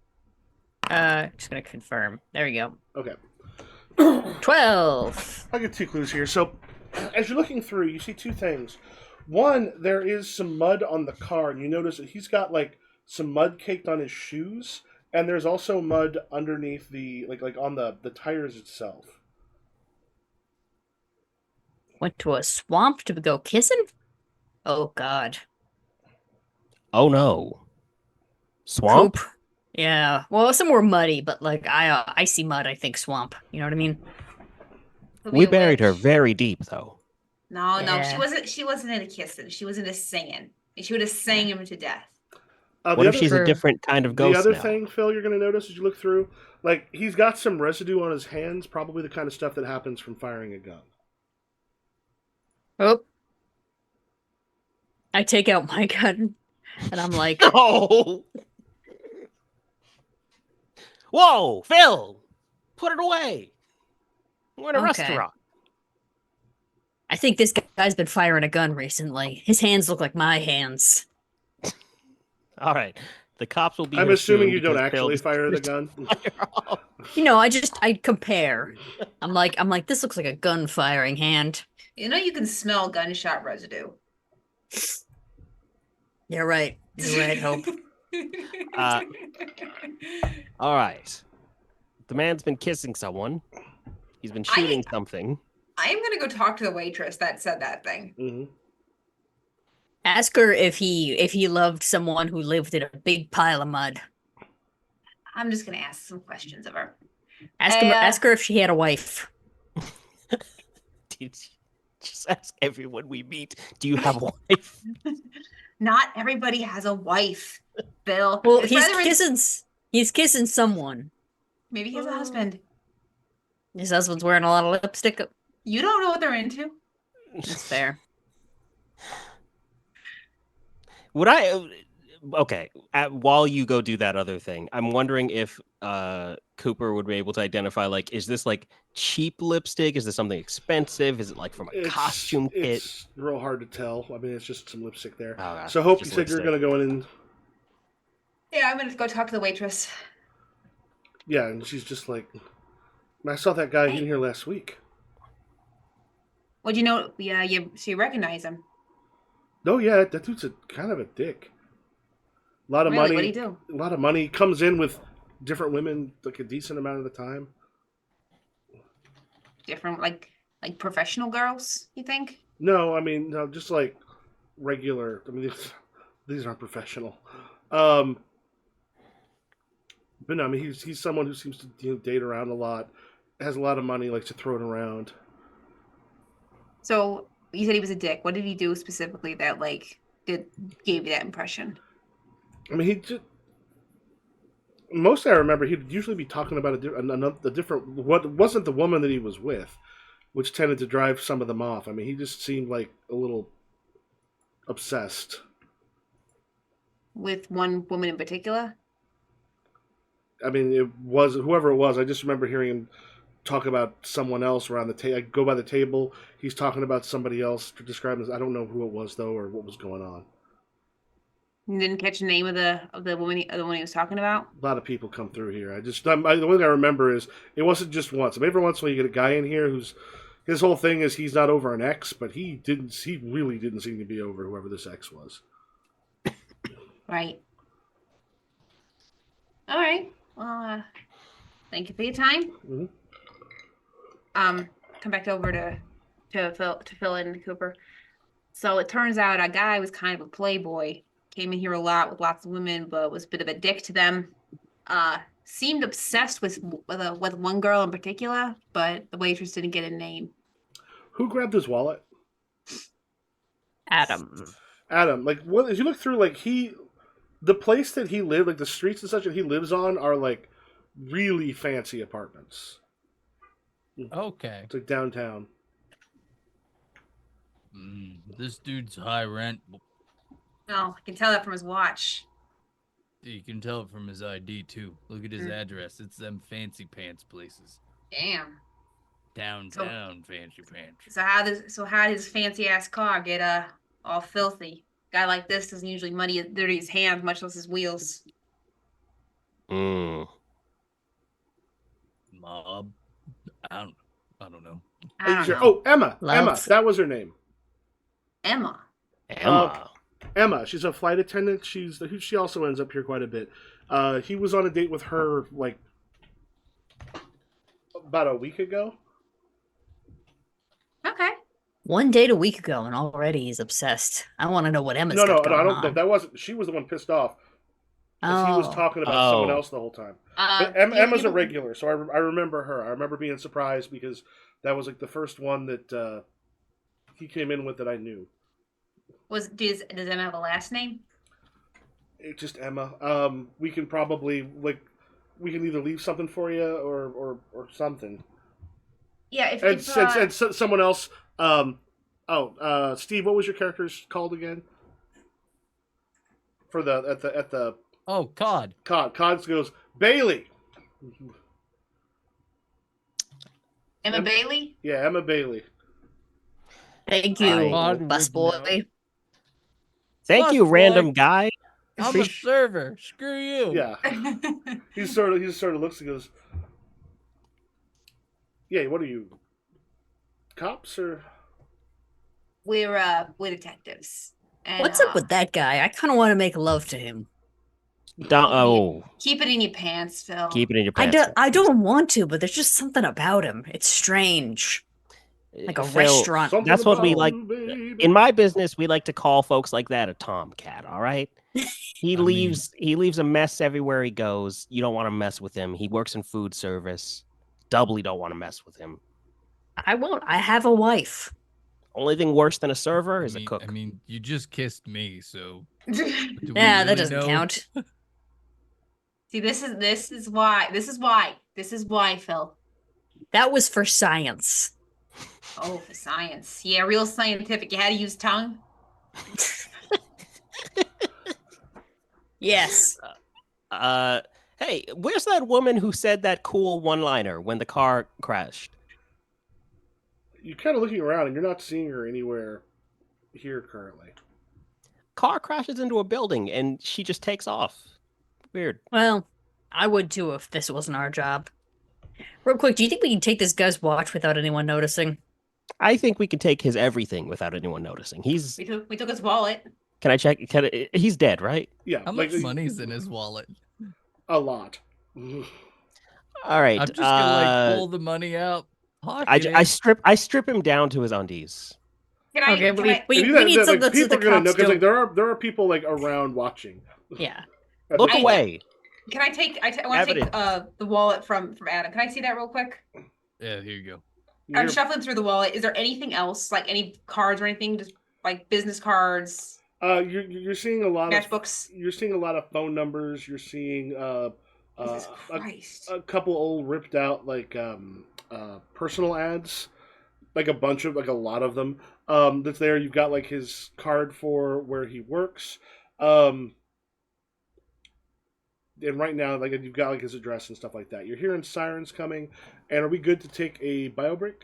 Just gonna confirm. There we go. Okay. 12. I'll get two clues here. So, as you're looking through, you see two things. One, there is some mud on the car, and you notice that he's got like some mud caked on his shoes, and there's also mud underneath the like on the tires itself. Went to a swamp to go kissing? Oh god. Oh no. Swamp? Coop. Yeah. Well, some were muddy, but like I see mud, I think swamp. You know what I mean? Could be We a buried her witch. very deep though. No, no, Yeah. she wasn't into kissing. She was into singing. She would have sang him to death. The What if other she's a For- different kind of the ghost other now? thing, Phil, you're going to notice as you look through, like he's got some residue on his hands, probably the kind of stuff that happens from firing a gun. Oh. I take out my gun and I'm like, Oh! Whoa, Phil! Put it away. We're in a Okay. restaurant. I think this guy's been firing a gun recently. His hands look like my hands. All right. The cops will be I'm here assuming soon you don't because Phil actually just fire the used to gun. fire off. I compare. I'm like, this looks like a gun firing hand. You know you can smell gunshot residue. You're right. You're right, Hope. Uh, All right. The man's been kissing someone. He's been shooting something. I am gonna go talk to the waitress that said that thing. Mm-hmm. Ask her if he loved someone who lived in a big pile of mud. I'm just gonna ask some questions of her. Ask her if she had a wife. Just ask everyone we meet, do you have a wife? Not everybody has a wife, Bill. Well, His he's brother is- kissing someone. Maybe he has a husband. His husband's wearing a lot of lipstick. You don't know what they're into. That's fair. Would I? Okay. While you go do that other thing, I'm wondering if Cooper would be able to identify, like, is this like cheap lipstick? Is this something expensive? Is it like from a costume kit? It's real hard to tell. I mean, it's just some lipstick there. Oh, So, Hope, you just said you're lipstick. going to go in and Yeah, I'm gonna go talk to the waitress. yeah, and she's just like, I saw that guy in here last week. What'd you know? Yeah, so you recognize him. Oh yeah, that dude's a kind of a dick. A lot of Really? money. What'd he do? A lot of money comes in with different women like a decent amount of the time. Different, like professional girls, you think? No, I mean no, just like regular. I mean these aren't professional. But no, I mean he's someone who seems to date around a lot, has a lot of money, likes to throw it around. So you said he was a dick. What did he do specifically that like gave you that impression? I mean he just mostly I remember he'd usually be talking about a different what wasn't the woman that he was with, which tended to drive some of them off. I mean he just seemed like a little obsessed. With one woman in particular? I mean it was whoever it was. I just remember hearing him talk about someone else around the table. I go by the table. He's talking about somebody else to describe as I don't know who it was though or what was going on. You didn't catch the name of the woman the one he was talking about? A lot of people come through here. The one thing I remember is it wasn't just once. I mean, every once in a while you get a guy in here who's his whole thing is he's not over an ex, but he really didn't seem to be over whoever this ex was. Right. All right. Well, thank you for your time. Mm-hmm. Come back over to Phil and Cooper. So it turns out our guy was kind of a playboy. Came in here a lot with lots of women, but was a bit of a dick to them. Seemed obsessed with one girl in particular, but the waitress didn't get a name. Who grabbed his wallet? Adam. Adam. Like, what? As you look through, like the place that he lived, like the streets and such that he lives on, are like really fancy apartments. Okay. It's like downtown. This dude's high rent. Oh, I can tell that from his watch. You can tell it from his ID too. Look at his address. It's them fancy pants places. Damn. Downtown fancy pants. So how did his fancy ass car get all filthy? Guy like this doesn't usually dirty his hands, much less his wheels. Mm. Mob. I don't know. I don't know. Oh, Emma. Loud. Emma. That was her name. Emma. Emma. Emma. She's a flight attendant. She also ends up here quite a bit. He was on a date with her like about a week ago. Okay. One date a week ago, and already he's obsessed. I want to know what Emma's No, got I going don't. on. That wasn't. She was the one pissed off. 'Cause he was talking about someone else the whole time. But Emma's a regular, so I remember her. I remember being surprised because that was like the first one that he came in with that I knew. Does Emma have a last name? It's just Emma. We can probably we can either leave something for you or something. Yeah, if And someone else. Steve, what was your character's called again? For at the Oh, COD. Cod goes Bailey. Emma Bailey? Yeah, Emma Bailey. Thank you, busboy. Thank you, Busboy. random guy. I'm a server. Screw you. Yeah, he sort of looks and goes, "Yeah, what are you, cops or?" We're detectives. And, What's up with that guy? I kind of want to make love to him. Keep it in your pants, Phil. Keep it in your pants. I don't want to, but there's just something about him. It's strange. Like a Phil, restaurant. Something That's what we about like. you, baby. In my business, we like to call folks like that a tomcat. All right. He I leaves a mess everywhere he goes. You don't want to mess with him. He works in food service. Doubly don't want to mess with him. I won't. I have a wife. Only thing worse than a server is a cook. I mean, you just kissed me, so. do we Yeah, that really doesn't know? count. See, this is why, Phil. That was for science. Oh, for science. Yeah, real scientific. You had to use tongue. Yes. Hey, where's that woman who said that cool one-liner when the car crashed? You're kind of looking around and you're not seeing her anywhere here currently. Car crashes into a building and she just takes off. Weird. Well, I would too if this wasn't our job. Real quick, do you think we can take this guy's watch without anyone noticing? I think we can take his everything without anyone noticing. He's. We took his wallet. Can I check? He's dead, right? Yeah, How much money's in his wallet? a lot. All right. I'm just gonna pull the money out. I strip him down to his undies. Okay, we And you- need like, something that people the are gonna know cops because don't. there are people like around watching. Yeah. Look away. Can I take? I want to Evidence. take the wallet from Adam. Can I see that real quick? Yeah, here you go. I'm You're- shuffling through the wallet. Is there anything else, like any cards or anything, just like business cards, you're seeing a lot of matchbooks? you're seeing a lot of phone numbers. You're seeing Jesus a Christ! couple old ripped out like personal ads, like a lot of them. That's there. You've got like his card for where he works. And right now, like you've got like his address and stuff like that. You're hearing sirens coming, and are we good to take a bio break?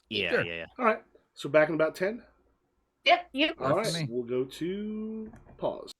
Yeah, Sure. yeah. All right. So back in about 10. Yeah. Yep. All Works for right. me. We'll go to pause.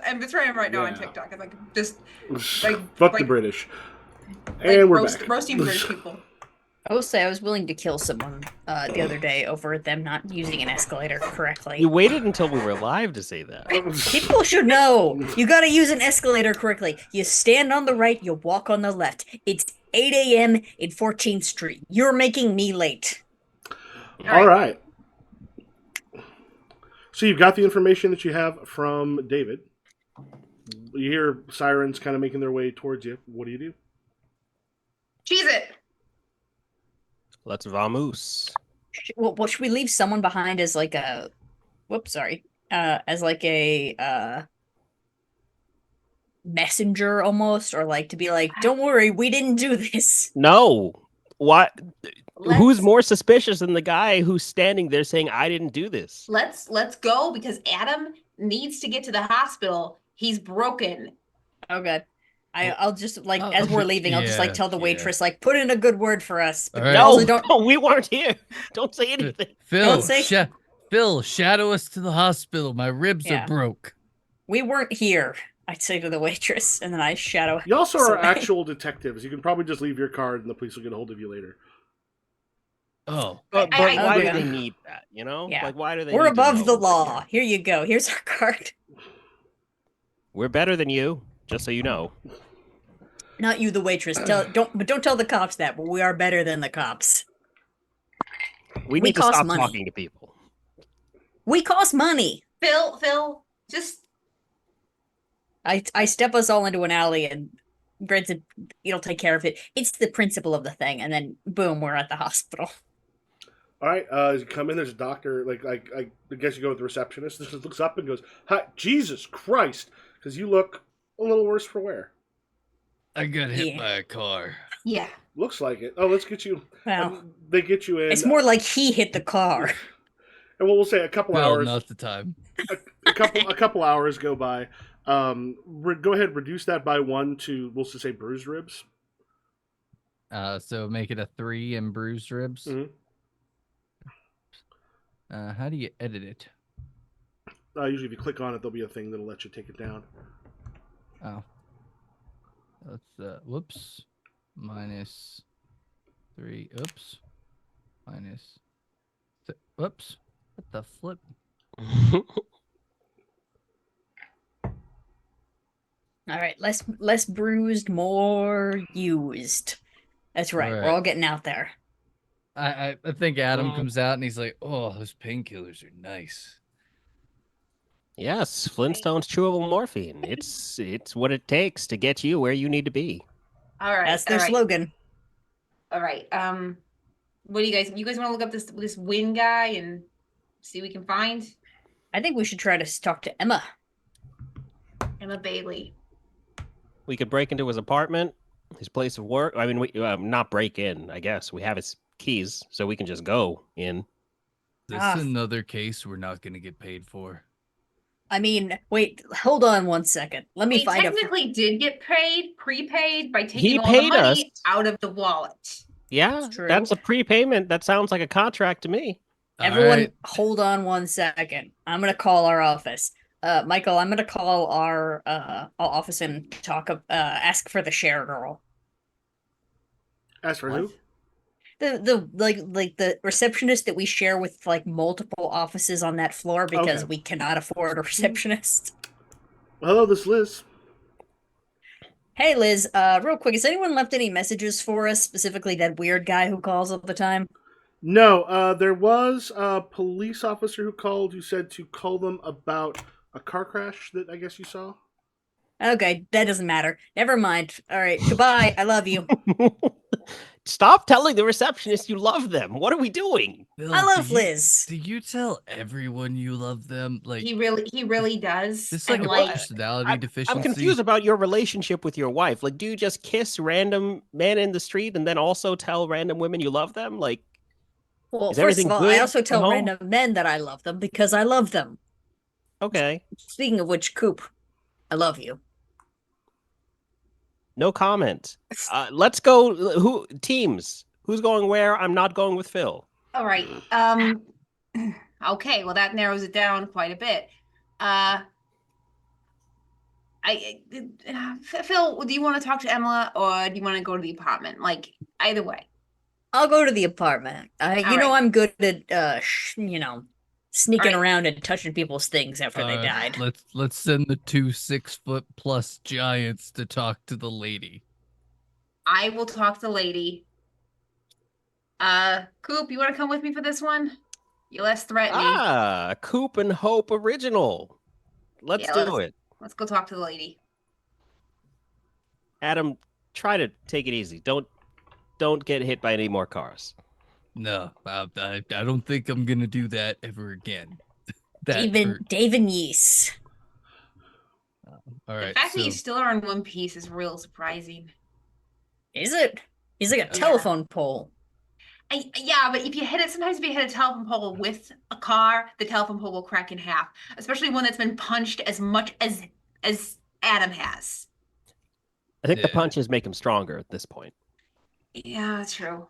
I'm just where I am right now on Yeah. TikTok. It's like just like Fuck the like British. And we're back. roasting British people. I will say I was willing to kill someone the other day over them not using an escalator correctly. You waited until we were live to say that. People should know. You gotta use an escalator correctly. You stand on the right, you walk on the left. It's 8 a.m. in 14th Street. You're making me late. All right. So you've got the information that you have from David. You hear sirens kind of making their way towards you. What do you do? Cheese it. Let's vamoose. Well, should we leave someone behind as like a... Whoops, sorry. As like a messenger almost, or like to be like, don't worry, we didn't do this. No. What? Who's Let's- more suspicious than the guy who's standing there saying, I didn't do this? Let's go because Adam needs to get to the hospital. He's broken. Oh god. I'll just like Oh, as we're leaving, I'll just like yeah, tell the yeah. waitress like put in a good word for us. But All right. also No, don't no, we weren't here. Don't say anything. Phil, say- Phil, shadow us to the hospital. My ribs Yeah. are broke. we weren't here. I'd say to the waitress, and then I shadow. You also are So- actual detectives. You can probably just leave your card and the police will get a hold of you later. Oh, But I- why do yeah. they need that? You know? Yeah. Like, why do they We're need to above know the we're law. here? Here you go. Here's our card. We're better than you, just so you know. Not you, the waitress. Don't tell the cops that. But we are better than the cops. We We need to cost stop money. talking to people. We cost money. Phil, just I step us all into an alley, and granted, you'll take care of it. It's the principle of the thing, and then boom, we're at the hospital. All right, as you come in, there's a doctor. I guess you go with the receptionist. This looks up and goes, "Hi, Jesus Christ!" Because you look a little worse for wear. I got hit Yeah. by a car. yeah. Looks like it. Oh, let's get you. Well, They get you in. it's more like he hit the car. And we'll say a couple Phil, hours. not the time. A couple hours go by. Go ahead, reduce that by 1 to we'll just say bruised ribs. So make it a 3 and bruised ribs. Mhm. How do you edit it? Usually, if you click on it, there'll be a thing that'll let you take it down. Oh. Let's whoops. Minus 3. Oops. Minus whoops. What the flip? All right, less bruised, more used. That's right. All We're right. all getting out there. I think Adam Mm. comes out and he's like, "Oh, those painkillers are nice." Yes, Flintstone's chewable morphine. It's what it takes to get you where you need to be. All right. That's their all right. slogan. All right. What do you guys want to look up this Win guy and see what we can find? I think we should try to talk to Emma. Emma Bailey. We could break into his apartment, his place of work. I mean, we not break in. I guess we have his keys, so we can just go in. This Ah. is another case we're not going to get paid for. I mean, wait, hold on one second. Let me We find a. technically did get prepaid by He taking all the paid money us. out of the wallet. Yeah, That's true. that's a prepayment. That sounds like a contract to me. Everyone, All right. hold on one second. I'm gonna call our office. Michael, I'm gonna call our office and ask for the share girl. As for who? The like the receptionist that we share with like multiple offices on that floor because Okay. we cannot afford a receptionist. Hello, this is Liz. Hey Liz, real quick, has anyone left any messages for us, specifically that weird guy who calls all the time? No, there was a police officer who called who said to call them about a car crash that I guess you saw. Okay, that doesn't matter. Never mind. All right, goodbye. I love you. Stop telling the receptionist you love them. What are we doing? Bill, I love do you- Liz. Do you tell everyone you love them? Like, He really does. it's like And, a personality deficiency. I'm confused about your relationship with your wife. Like, do you just kiss random men in the street and then also tell random women you love them? Like, Well, Is first everything of all, good I also at tell home? random men that I love them because I love them. okay, Speaking of which, Coop, I love you. no comment. Let's go. Who teams? Who's going where? I'm not going with Phil. All right. Okay, well that narrows it down quite a bit. I Phil, do you want to talk to Emma or do you want to go to the apartment? Like either way. I'll go to the apartment. All right. I'm good at sneaking All right. around and touching people's things after they died. Let's send the 2 6-foot+ giants to talk to the lady. I will talk to the lady. Coop, you want to come with me for this one? You're less threatening. Coop and Hope original. Let's Yeah, do it. Let's go talk to the lady. Adam, try to take it easy. Don't get hit by any more cars. No, I don't think I'm gonna do that ever again. That hurt. David Yeast. All The right, fact that so you still are in one piece is real surprising. Is it? He's like a Yeah. telephone pole. Yeah, but if you hit it, sometimes if you hit a telephone pole with a car, the telephone pole will crack in half, especially one that's been punched as much as Adam has. I think the Yeah. punches make him stronger at this point. Yeah, that's true.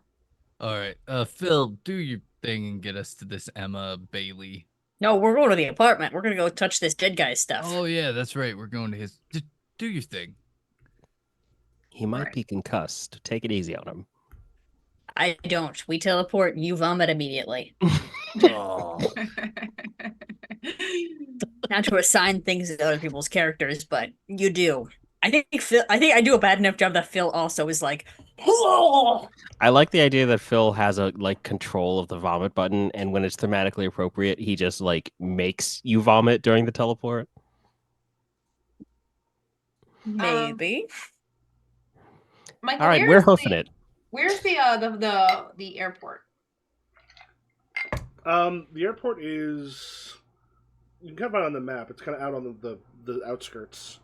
all right, Phil, do your thing and get us to this Emma Bailey. No, we're going to the apartment. We're gonna go touch this dead guy's stuff. Oh yeah, that's right. We're going to his. Do your thing. He might Right. be concussed. Take it easy on him. I don't. We teleport and you vomit immediately. Oh. Not to assign things to other people's characters, but you do. I think I do a bad enough job that Phil also is like, "Oh!" I like the idea that Phil has a control of the vomit button, and when it's thematically appropriate, he just makes you vomit during the teleport. Maybe. Michael, All right, we're hoofing it. Where's the airport? The airport is. You can kind of find it on the map. It's kind of out on the outskirts.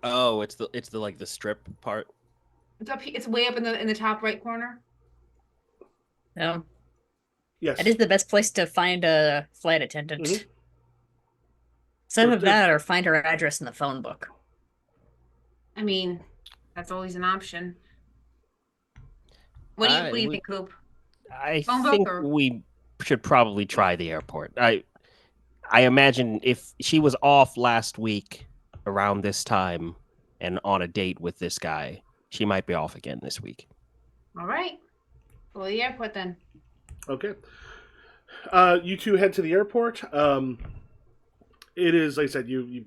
Oh, it's the the strip part. It's up. It's way up in the top right corner. No, Yes. that is the best place to find a flight attendant. Mhm. Instead of that, or find her address in the phone book. I mean, that's always an option. What do you think, Coop? I Phone book think or- we should probably try the airport. I imagine if she was off last week around this time and on a date with this guy, she might be off again this week. All right. Go to the airport then. Okay. You two head to the airport. It is, like I said, you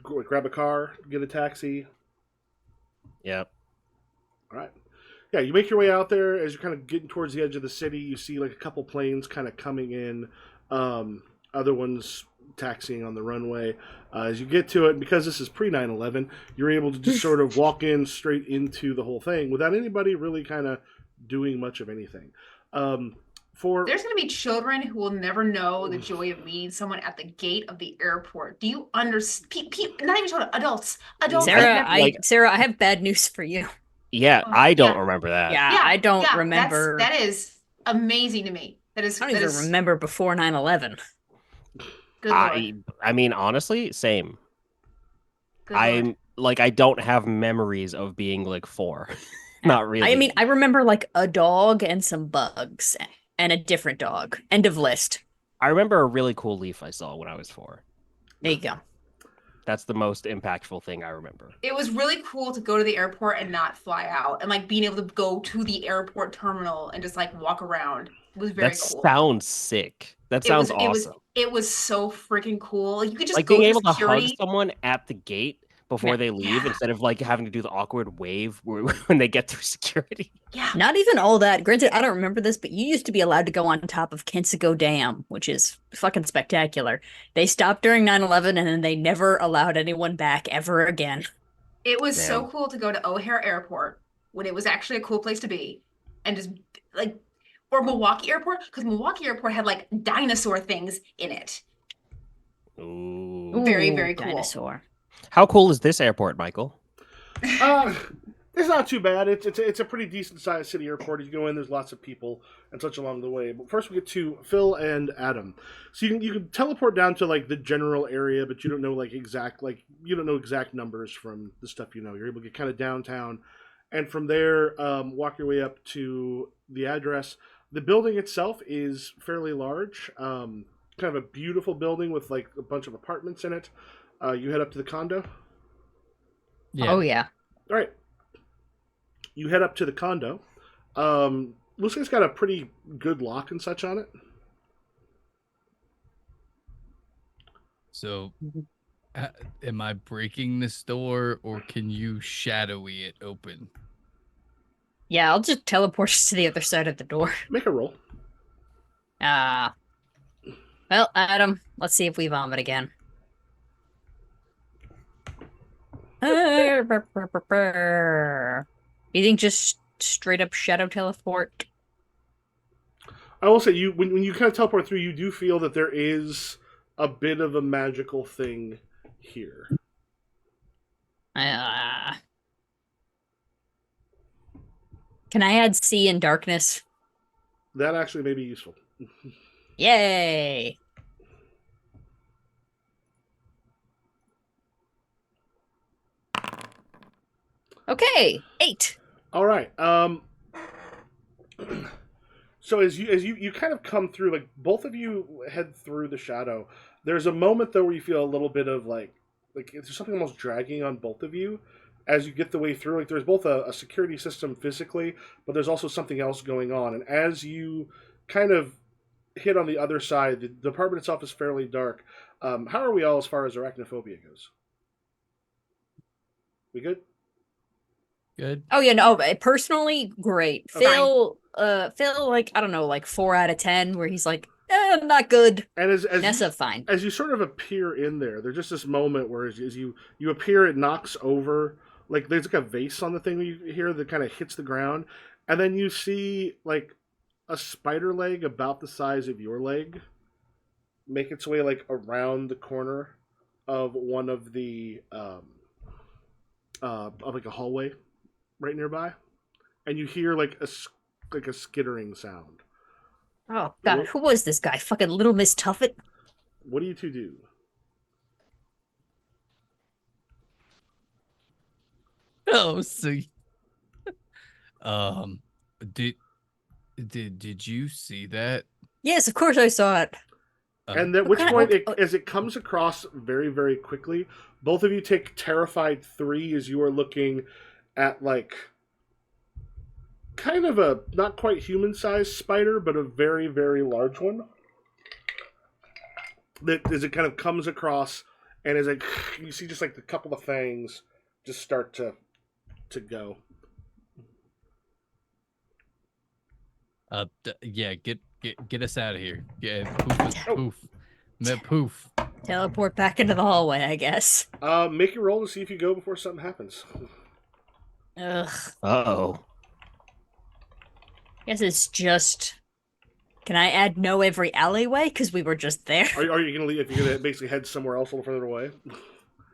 go, grab a car, get a taxi. Yep. All right. Yeah, you make your way out there. As you're kind of getting towards the edge of the city, you see like a couple planes kind of coming in, other ones taxiing on the runway. As you get to it, because this is pre 9/11, you're able to just sort of walk in straight into the whole thing without anybody really kind of doing much of anything. There's going to be children who will never know the joy of meeting someone at the gate of the airport. Do you understand? Not even children, adults. Adults. Sarah, I have bad news for you. Yeah, I don't remember that. Yeah, I don't remember. That is amazing to me. I don't even remember before 9/11. Good Lord. I mean, honestly, same. Good Lord. I don't have memories of being 4. Not really. I mean, I remember a dog and some bugs and a different dog. End of list. I remember a really cool leaf I saw when I was 4. There you go. That's the most impactful thing I remember. It was really cool to go to the airport and not fly out, and being able to go to the airport terminal and just walk around. It was very cool. That sounds sick. That sounds awesome. It was so freaking cool. You could just being go able to security. to hug someone at the gate before they leave instead of having to do the awkward wave when they get through security. Yeah. Not even all that. Granted, I don't remember this, but you used to be allowed to go on top of Kensico Dam, which is fucking spectacular. They stopped during 9/11 and then they never allowed anyone back ever again. It was so cool to go to O'Hare Airport when it was actually a cool place to be, and just or Milwaukee Airport, because Milwaukee Airport had dinosaur things in it. Ooh. Very, very cool. Dinosaur. How cool is this airport, Michael? It's not too bad. It's a pretty decent sized city airport. As you go in, there's lots of people and such along the way. But first, we get to Phil and Adam. So you can teleport down to the general area, but you don't know exact numbers from the stuff you know. You're able to get kind of downtown, and from there, walk your way up to the address. The building itself is fairly large. Kind of a beautiful building with a bunch of apartments in it. You head up to the condo. Yeah. Oh yeah. All right. You head up to the condo. Looks like it's got a pretty good lock and such on it. So, am I breaking this door, or can you shadowy it open? Yeah, I'll just teleport us to the other side of the door. Make a roll. Ah. Well, Adam, let's see if we vomit again. You think just straight up shadow teleport? I will say, when you kind of teleport through, you do feel that there is a bit of a magical thing here. Uh, can I add see in darkness? That actually may be useful. Yay! Okay, 8. All right. So as you kind of come through, like both of you head through the shadow. There's a moment though where you feel a little bit of like there's something almost dragging on both of you as you get the way through. Like there's both a security system physically, but there's also something else going on. And as you kind of hit on the other side, the department itself is fairly dark. How are we all as far as arachnophobia goes? We good? Good. Oh yeah, no, personally, great. Okay. Phil, like, I don't know, like 4 out of 10, where he's like, not good. And as Nessa, fine. as you sort of appear in there, there's just this moment where as you appear, it knocks over, like there's like a vase on the thing you hear that kind of hits the ground, and then you see like a spider leg about the size of your leg make its way like around the corner of one of the of like a hallway right nearby, and you hear like a skittering sound. Oh god, What, who was this guy? Fucking Little Miss Tuffet? what do you two do? Oh, so um, did did you see that? Yes, of course I saw it. And at What which kind of- point, what- as it comes across very, very quickly, both of you take terrified 3 as you are looking at like kind of a not quite human-sized spider, but a very, very large one. That as it kind of comes across, and as like you see just like a couple of fangs just start to go. Yeah, get us out of here. Yeah, poof. Poof. Teleport back into the hallway, I guess. Make your roll to see if you go before something happens. Ugh. Uh-oh. Guess it's just. Can I add know every alleyway? Because we were just there. Are you gonna leave? If you're gonna basically head somewhere else a little further away?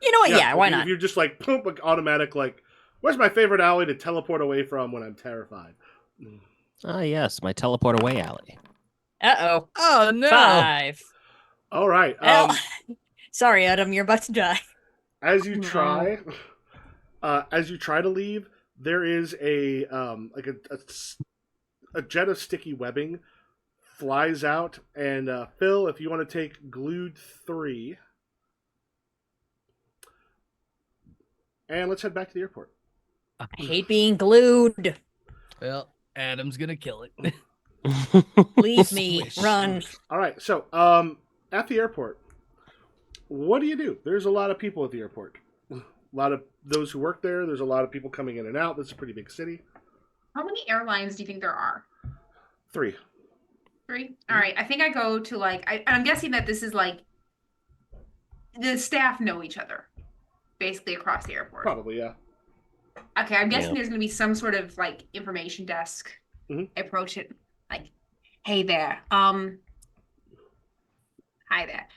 You know what? Yeah, why if not? you're just like poop, like automatic, like where's my favorite alley to teleport away from when I'm terrified? Ah, yes, my teleport away alley. Uh-oh. Oh no! 5. All right. Well, sorry, Adam, you're about to die. As you No. try, to leave, there is a like a jet of sticky webbing flies out, and Phil, if you want to take glued 3, and let's head back to the airport. I hate being glued. Well, Adam's gonna kill it. Leave me. Swish. Run. All right. So, at the airport, what do you do? There's a lot of people at the airport. A lot of those who work there. There's a lot of people coming in and out. This is a pretty big city. How many airlines do you think there are? 3. 3? All right. I think I go to like I'm guessing that this is like the staff know each other, basically across the airport. Probably, yeah. Okay, I'm guessing Yeah. there's gonna be some sort of like information desk. Mhm. I approach it like, hey there. Hi there.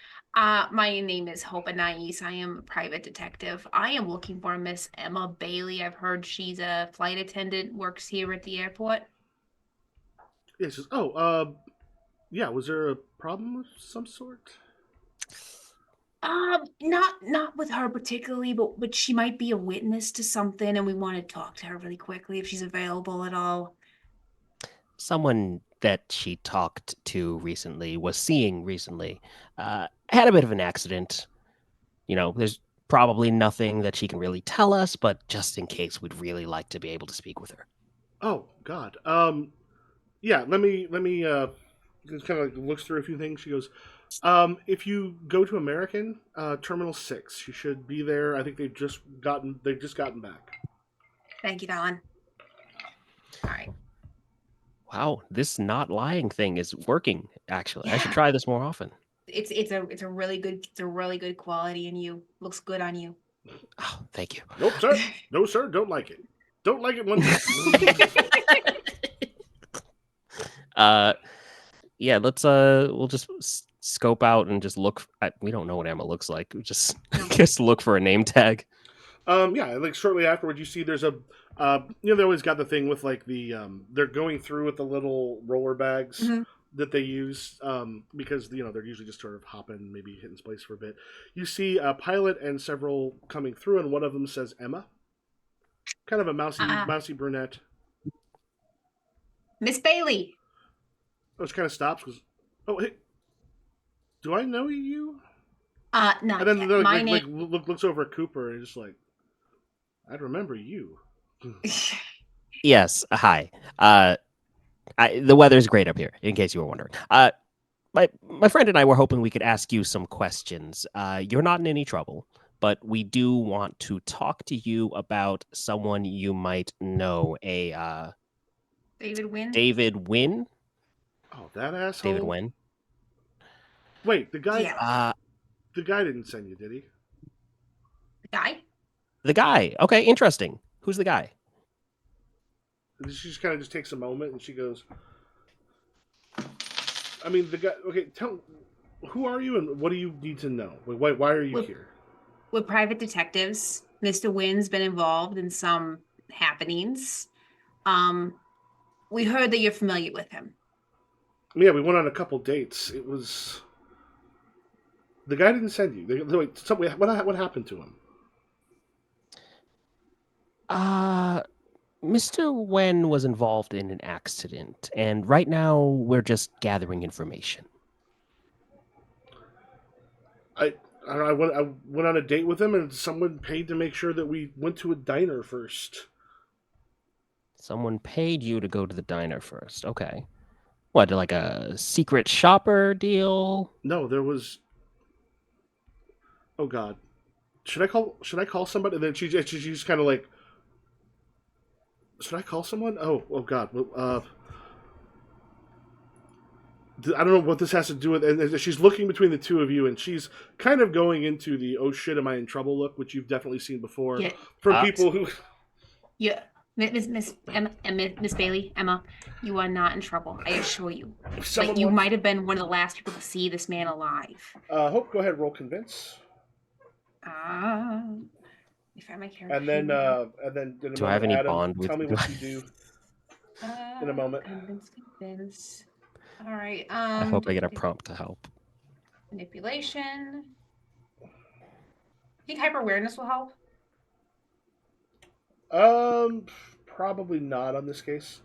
My name is Hope Anais. I am a private detective. I am looking for Miss Emma Bailey. I've heard she's a flight attendant, works here at the airport. Yeah, it's just, yeah. Was there a problem of some sort? Not with her particularly, but she might be a witness to something, and we want to talk to her really quickly if she's available at all. Someone that she talked to recently, was seeing recently, had a bit of an accident. You know, there's Probably nothing that she can really tell us, but just in case, we'd really like to be able to speak with her. Oh God. Yeah. Let me. Just kind of like looks through a few things. She goes, if you go to American Terminal 6, you should be there. I think they've just gotten back. Thank you, Towne. All right. Wow, this not lying thing is working. Actually, I should Yeah. try this more often. It's a really good quality in you. Looks good on you. Oh, thank you. Nope, sir. No, sir. Don't like it. Don't like it one bit. Yeah, we'll just scope out and just look at, we don't know what Emma looks like. Just just look for a name tag. Yeah, like shortly afterwards, you see there's a, they always got the thing with like the, they're going through with the little roller bags Mhm. that they use, because they're usually just sort of hopping, maybe hitting space for a bit. You see a pilot and several coming through, and one of them says Emma, kind of a mousy brunette. Miss Bailey. Oh, she kind of stops, goes, "Oh, hey, do I know you?" Not And then yet. like, My like, like name. looks over at Cooper and just like, "I'd remember you." Yes, hi. The weather's great up here, in case you were wondering. My friend and I were hoping we could ask you some questions. You're not in any trouble, but we do want to talk to you about someone you might know, a David Wynn. David Wynn. Oh, that asshole. David Wynn. Wait, the guy. Yeah. The guy didn't send you, did he? The guy. The guy. Okay, interesting. Who's the guy? And she just kind of just takes a moment and she goes, I mean, the guy. Okay, who are you and what do you need to know? Why are you Look- here? We're private detectives. Mr. Wynn's been involved in some happenings. We heard that you're familiar with him. Yeah, we went on a couple dates. It was the guy didn't send you. Wait, what happened to him? Mr. Wen was involved in an accident, and right now we're just gathering information. I I went on a date with him, and someone paid to make sure that we went to a diner first. Someone paid you to go to the diner first. Okay. What, like a secret shopper deal? No, there was. Oh God, should I call somebody? And then she's just kind of like, should I call someone? Oh God. Well, I don't know what this has to do with. And she's looking between the two of you, and she's kind of going into the "oh shit, am I in trouble" look, which you've definitely seen before Yeah. from people who. Yeah. Miss Emma, Miss Bailey, Emma, you are not in trouble. I assure you. Someone Like you wants- might have been one of the last people to see this man alive. Hope, go ahead, roll convince, Let me find my character. and then in a Do I have moment, any Adam, bond with tell me you? what you do. in a moment. Convince. All right. I hope I get a prompt to help. Manipulation. I think hyper awareness will help. Probably not on this case.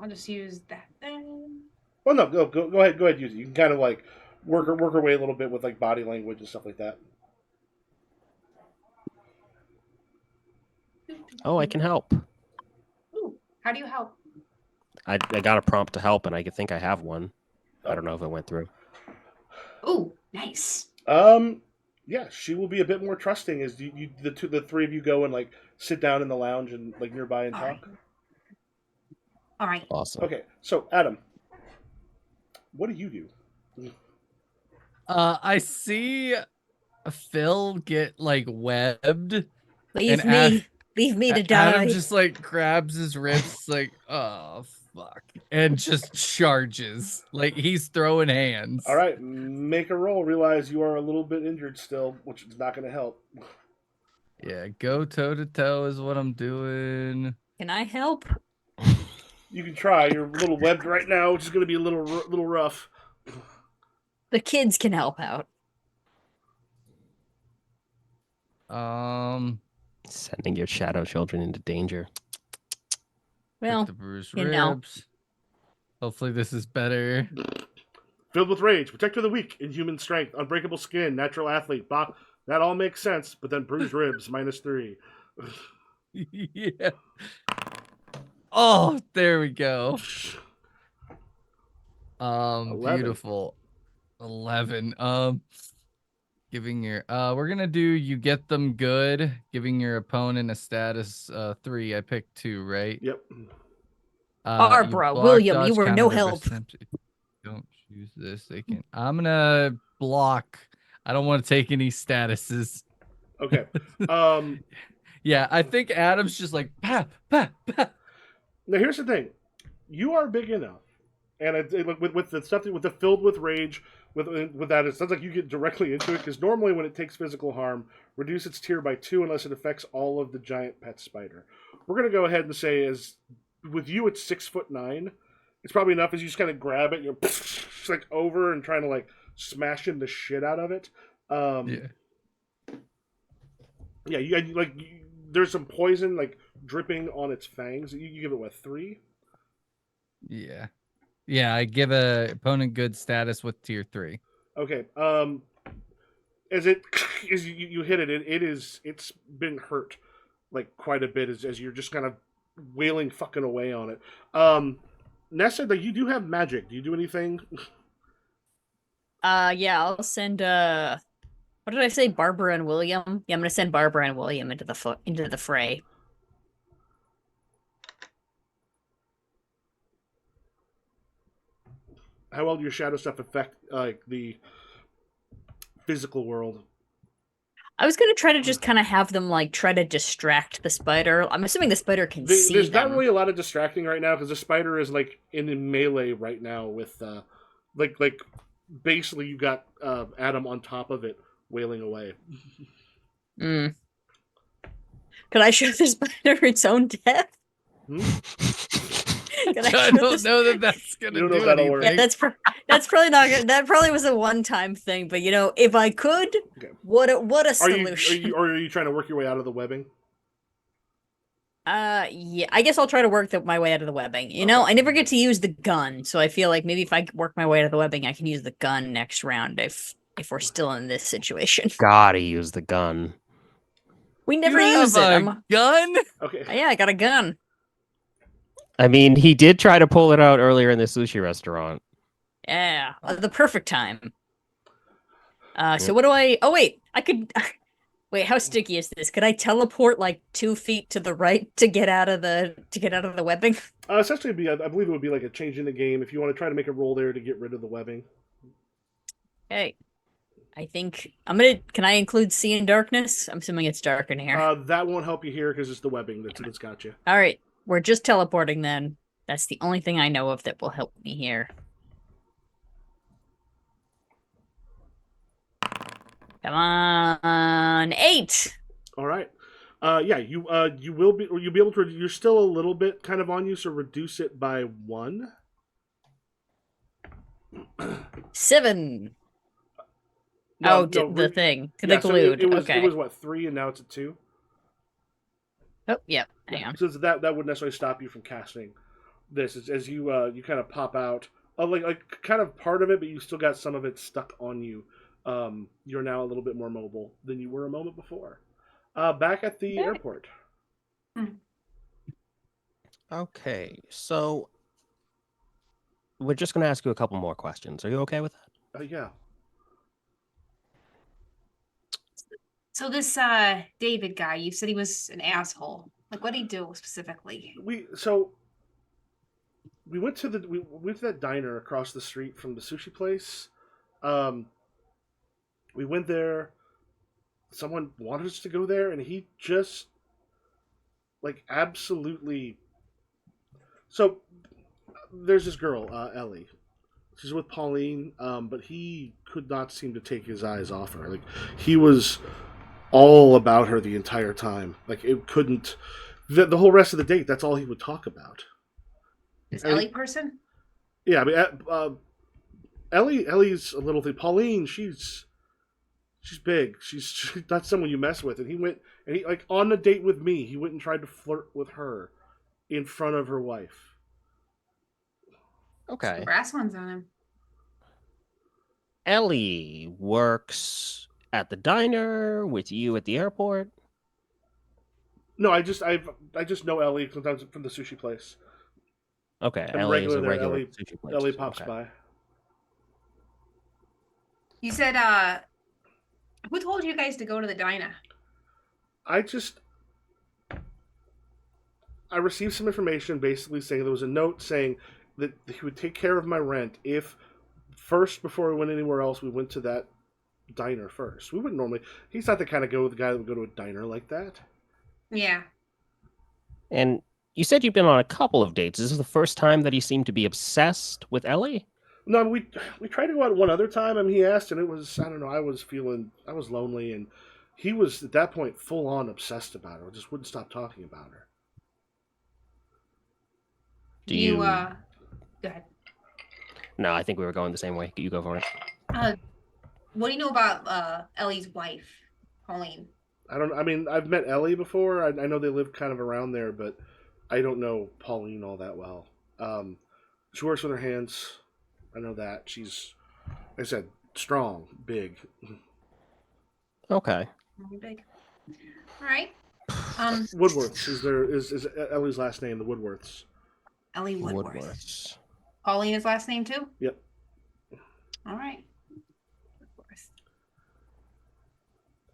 I'll just use that then. Well, no, go ahead, use it. You can kind of like work her way a little bit with like body language and stuff like that. Oh, I can help. Ooh, how do you help? I got a prompt to help, and I think I have one. I don't know if it went through. Ooh, nice. Yeah, she will be a bit more trusting as the three of you go and like sit down in the lounge and like nearby and All talk. right. All right. Awesome. Okay, so Adam, what do you do? I see Phil get like webbed. Leave And me. Leave me to die. Adam just like grabs his wrists, like, oh fuck, and just charges like he's throwing hands. All right, make a roll. Realize you are a little bit injured still, which is not going to help. Yeah, go toe to toe is what I'm doing. Can I help? You can try. You're a little webbed right now, which is going to be a little rough. The kids can help out. Sending your shadow children into danger. Well, the bruised you know. ribs. Hopefully this is better. Filled with rage, protector of the weak, inhuman strength, unbreakable skin, natural athlete, That all makes sense, but then bruised ribs -3. Yeah. Oh, there we go. 11. Beautiful. 11. Giving your we're gonna do you get them good, giving your opponent a status 3. I picked 2, right? Yep. You Barbara, block, William, you dodge, were counter, no reverse, help. attempt. If you don't choose this, they can. I'm gonna block. I don't want to take any statuses. Okay. Yeah, I think Adam's just like pap, pap, pap. Now here's the thing: you are big enough, and with the stuff with the filled with rage, with that, it sounds like you get directly into it because normally when it takes physical harm, reduce its tier by 2 unless it affects all of the giant pet spider. We're gonna go ahead and say as with you it's 6'9". It's probably enough as you just kind of grab it, you're like over and trying to like smash in the shit out of it. Yeah. Yeah, there's some poison like dripping on its fangs. You give it what, 3? Yeah. Yeah, I give a opponent good status with tier 3. Okay. As you hit it, it's been hurt like quite a bit as you're just kind of wailing fucking away on it. Nessa, that you do have magic. Do you do anything? Yeah, I'll send what did I say? Barbara and William? Yeah, I'm gonna send Barbara and William into the fray. How well do your shadow stuff affect the physical world? I was gonna try to just kind of have them like try to distract the spider. I'm assuming the spider can see There's them. not really a lot of distracting right now because the spider is like in melee right now with like basically you got Adam on top of it wailing away. Mm. Could I show the spider its own death? Hmm? Could I show don't this- know that that's gonna You don't know do if that'll anything. work. Yeah, that's probably not good. That probably was a one-time thing, but if I could, Okay. what a Are you solution. are you trying to work your way out of the webbing? Yeah, I guess I'll try to work my way out of the webbing. Okay. I never get to use the gun, so I feel like maybe if I work my way out of the webbing, I can use the gun next round if we're still in this situation. Gotta use the gun. We never You use have it. a gun? Okay. Yeah, I got a gun. I mean, he did try to pull it out earlier in the sushi restaurant. Yeah, the perfect time. So Yep. what do I? Oh wait, I could. Wait, how sticky is this? Could I teleport like 2 feet to the right to get out of the webbing? Essentially, I believe it would be like a change in the game if you want to try to make a roll there to get rid of the webbing. Okay, I think I'm gonna. Can I include see in darkness? I'm assuming it's dark in here. That won't help you here because it's the webbing that's got you. All right, we're just teleporting then. That's the only thing I know of that will help me here. Come on, 8. All right. Yeah, you will be, or you'll be able to. You're still a little bit kind of on you, so reduce it by 1. 7. No, the thing. The yeah, so glued. it was Okay. it was what, 3 and now it's a 2. Oh, yeah. Hang on. So that wouldn't necessarily stop you from casting this as you you kind of pop out, like kind of part of it, but you still got some of it stuck on you. You're now a little bit more mobile than you were a moment before. Back at the airport. Okay, so we're just gonna ask you a couple more questions. Are you okay with that? Yeah. So this David guy, you said he was an asshole. Like, what did he do specifically? We went to that diner across the street from the sushi place. We went there. Someone wanted us to go there, and he just like absolutely. So there's this girl, Ellie. She's with Pauline, but he could not seem to take his eyes off her. Like he was all about her the entire time. Like it couldn't. The whole rest of the date, that's all he would talk about. This Ellie- Ellie person? Yeah, I mean, Ellie's a little thing. Pauline, she's big. She's not someone you mess with. And he like on the date with me, he went and tried to flirt with her in front of her wife. Okay. Brass ones on him. Ellie works at the diner, with you at the airport? No, I just know Ellie sometimes from the sushi place. Okay, I'm Ellie is regular a there. regular Ellie sushi place. Ellie pops Okay. by. You said, who told you guys to go to the diner? I received some information basically saying there was a note saying that he would take care of my rent if first, before we went anywhere else, we went to that diner first. We wouldn't normally. He's not the kind of guy that would go to a diner like that. Yeah. And you said you've been on a couple of dates. Is this the first time that he seemed to be obsessed with Ellie? No, we tried to go out one other time. I mean, he asked, and it was, I don't know. I was lonely, and he was at that point full on obsessed about her. Just wouldn't stop talking about her. Do you? Go ahead. No, I think we were going the same way. You go for it. What do you know about Ellie's wife, Pauline? I mean, I've met Ellie before. I know they live kind of around there, but I don't know Pauline all that well. She works with her hands. I know that she's, like I said, strong, big. Okay. Very big. All right. Woodworths is Ellie's last name. The Woodworths. Ellie Woodworth. Woodworths. Pauline's last name too? Yep. All right. Woodworth.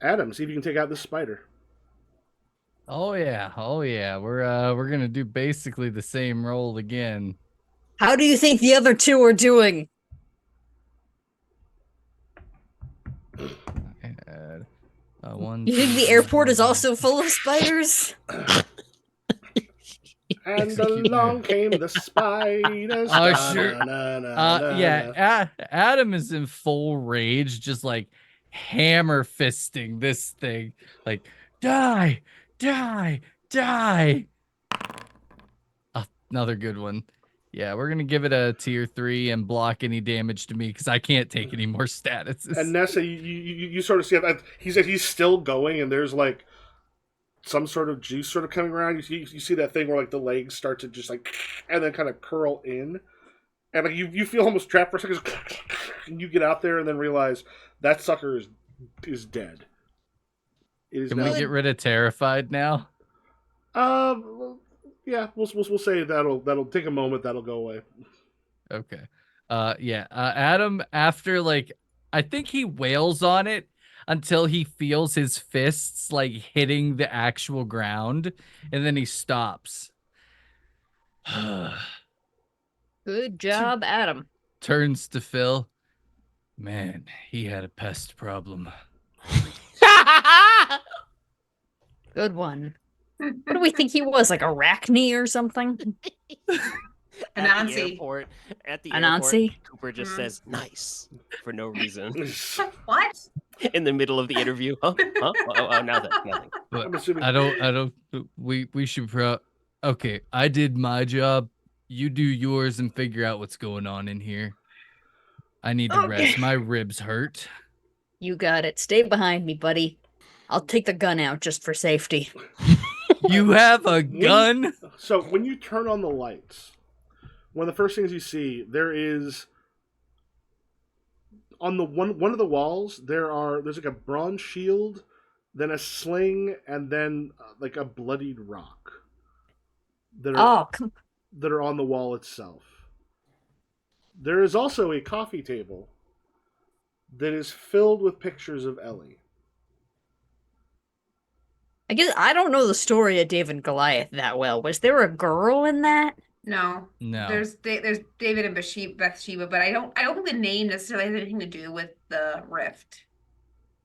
Adam, see if you can take out this spider. Oh yeah. We're gonna do basically the same role again. How do you think the other two are doing? And, one. You think the airport is also full of spiders? And along came the spiders. Oh, sure. Yeah. Adam is in full rage, just like hammer fisting this thing, like die. Another good one. Yeah, we're gonna give it a tier 3 and block any damage to me because I can't take any more statuses. And Nessa, you sort of see that he's still going, and there's like some sort of juice sort of coming around. You see that thing where like the legs start to just like and then kind of curl in, and like you feel almost trapped for a second, and you get out there and then realize that sucker is dead. It is Can now. we get rid of terrified now? Yeah, we'll say that'll take a moment. That'll go away. Okay. Adam, after like I think he wails on it until he feels his fists like hitting the actual ground, and then he stops. Good job, Adam. Turns to Phil. Man, he had a pest problem. Good one. What do we think he was, like Arachne or something? Anansi. At the Anansi? airport, Cooper just says "nice" for no reason What? in the middle of the interview. Huh? Oh, nothing. But I'm assuming. I don't. We should Okay, I did my job. You do yours and figure out what's going on in here. I need to rest. My ribs hurt. You got it. Stay behind me, buddy. I'll take the gun out just for safety. You have a gun? So when you turn on the lights, one of the first things you see there is on the one of the walls there's like a bronze shield, then a sling, and then like a bloodied rock that are on the wall itself. There is also a coffee table that is filled with pictures of Ellie. I guess I don't know the story of David and Goliath that well. Was there a girl in that? No. No. There's David and Bathsheba, but I don't think the name necessarily has anything to do with the rift.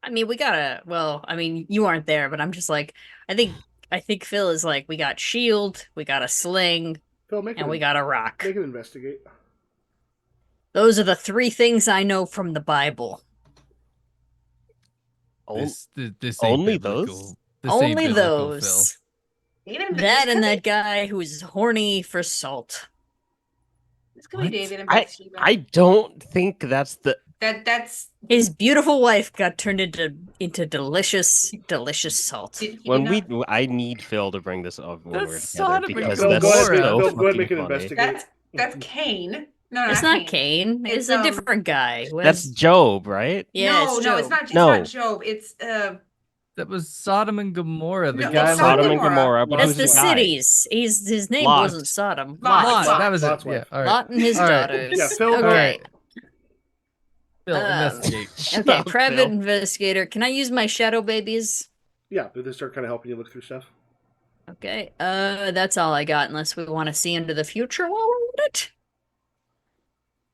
I mean, you aren't there, but I'm just like, I think Phil is like, we got shield, we got a sling, Phil, and we got a rock. Make an investigate. Those are the 3 things I know from the Bible. This ain't Only biblical. those? This ain't Only biblical, those. David That and that guy who's horny for salt. This could be What? David and Bathsheba. I don't think that's the. That's His beautiful wife got turned into delicious salt. I need Phil to bring this up when That's we're together sodomy. because Phil, that's go ahead, so Phil, go ahead and make an fucking funny. investigate. that's Cain. No, It's not not Kane. Kane. It's, It's a different guy. That's Job, right? Yeah, no, it's no, Job. it's not. It's No. not Job. It's That was Sodom and Gomorrah. The No, guy it's with Sodom Sodom and and Gomorrah, but Lot. That's who's the the guy? cities. His name Lot. wasn't Sodom. Lot. Lot. Lot. That was Lot's it. Yeah. wife. All right. Lot and his All right. daughters. Yeah, Phil, All Okay. right. Phil, investigate. Shut Okay, up, private Phil. investigator. Can I use my shadow babies? Yeah, they start kind of helping you look through stuff. Okay. That's all I got unless we want to see into the future while we're at it.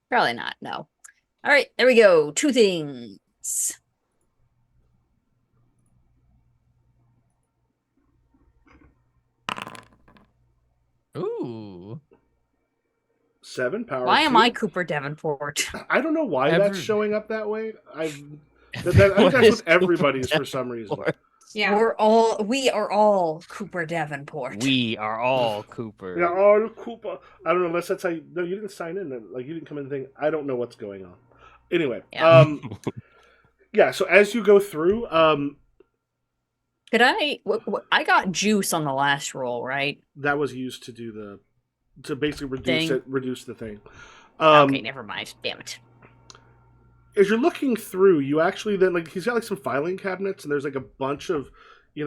Probably not, no. All right, there we go. 2 things. Ooh. 7 power. Why am 2. I Cooper Davenport? I don't know why Every- that's showing up that way. I think that's what everybody's for some reason. Yeah. We are all Cooper Davenport. We are all Cooper. Yeah, oh, Koopa. I don't know unless that's how you. No, you didn't sign in. Like you didn't come in and think. I don't know what's going on. Anyway, Yeah. yeah. So as you go through, Could I? I got juice on the last roll, right? that was used to do to basically Thing. reduce the thing. Okay, never mind. Damn it. As you're looking through, you actually then like he's got like some filing cabinets, and there's like a bunch of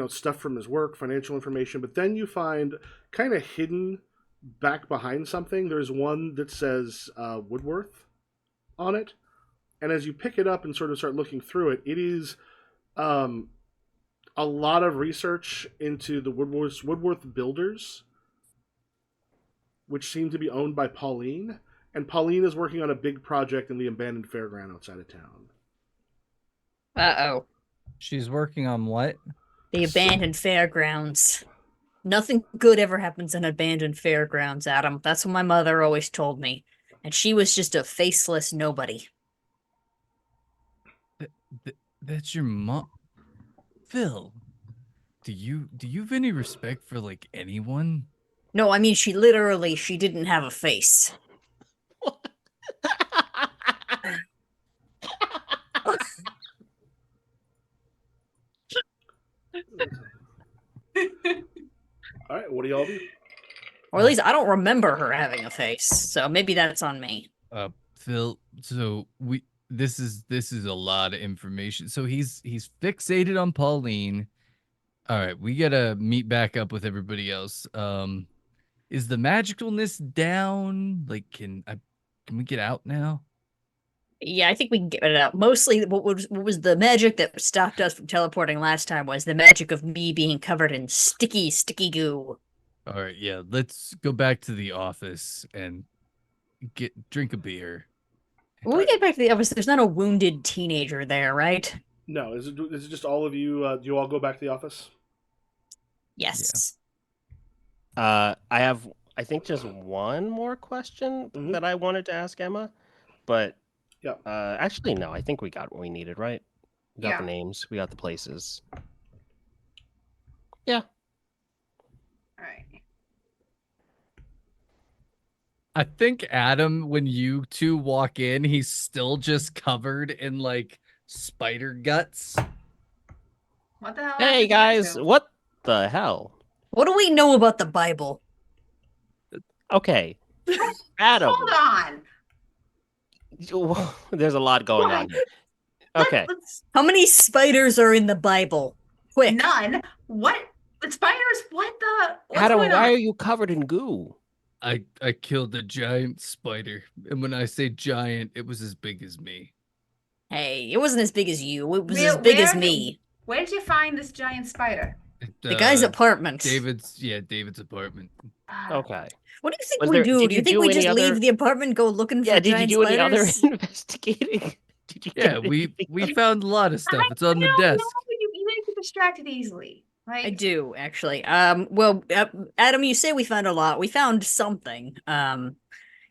stuff from his work, financial information. But then you find kind of hidden back behind something. There's one that says Woodworth on it, and as you pick it up and sort of start looking through it, it is a lot of research into the Woodworth builders, which seem to be owned by Pauline. And Pauline is working on a big project in the abandoned fairground outside of town. Uh-oh. She's working on what? The abandoned fairgrounds. Nothing good ever happens in abandoned fairgrounds, Adam. That's what my mother always told me. And she was just a faceless nobody. That's your mom. Phil, do you have any respect for like anyone? No, I mean she didn't have a face. All right, what do y'all do? Or at least I don't remember her having a face. So maybe that's on me. Phil, so this is a lot of information. So he's fixated on Pauline. All right, we gotta meet back up with everybody else. Is the magicalness down? Like, can we get out now? Yeah, I think we can get it out. Mostly what was the magic that stopped us from teleporting last time was the magic of me being covered in sticky goo. All right, yeah, let's go back to the office and drink a beer. When we get back to the office, there's not a wounded teenager there, right? No, is it just all of you? Do you all go back to the office? Yes. I have, I think, just one more question that I wanted to ask Emma, but yeah. Actually, no. I think we got what we needed, right? We got Yeah. the names. We got the places. Yeah. All right. I think Adam, when you two walk in, he's still just covered in like spider guts. What the hell? Hey happened guys, to you? what the hell? What do we know about the Bible? Okay, Adam. Hold on. There's a lot going on here. Okay. How many spiders are in the Bible? Quick. None. What? The spiders? What the? What's Adam, going why on? are you covered in goo? I killed a giant spider, and when I say giant, it was as big as me. Hey, it wasn't as big as you. It was Where- as big as where me. Where did you find this giant spider? The guy's apartment. David's apartment. Okay. What do you think Was we there- do? did Do you you think do we any just other- leave the apartment, go looking Yeah, for did you giant do any other spiders? investigating? Did you Yeah, get we anything found a lot of stuff. It's on the No, desk. you get distracted easily. Like, I do actually. Well, Adam, you say we found a lot. We found something.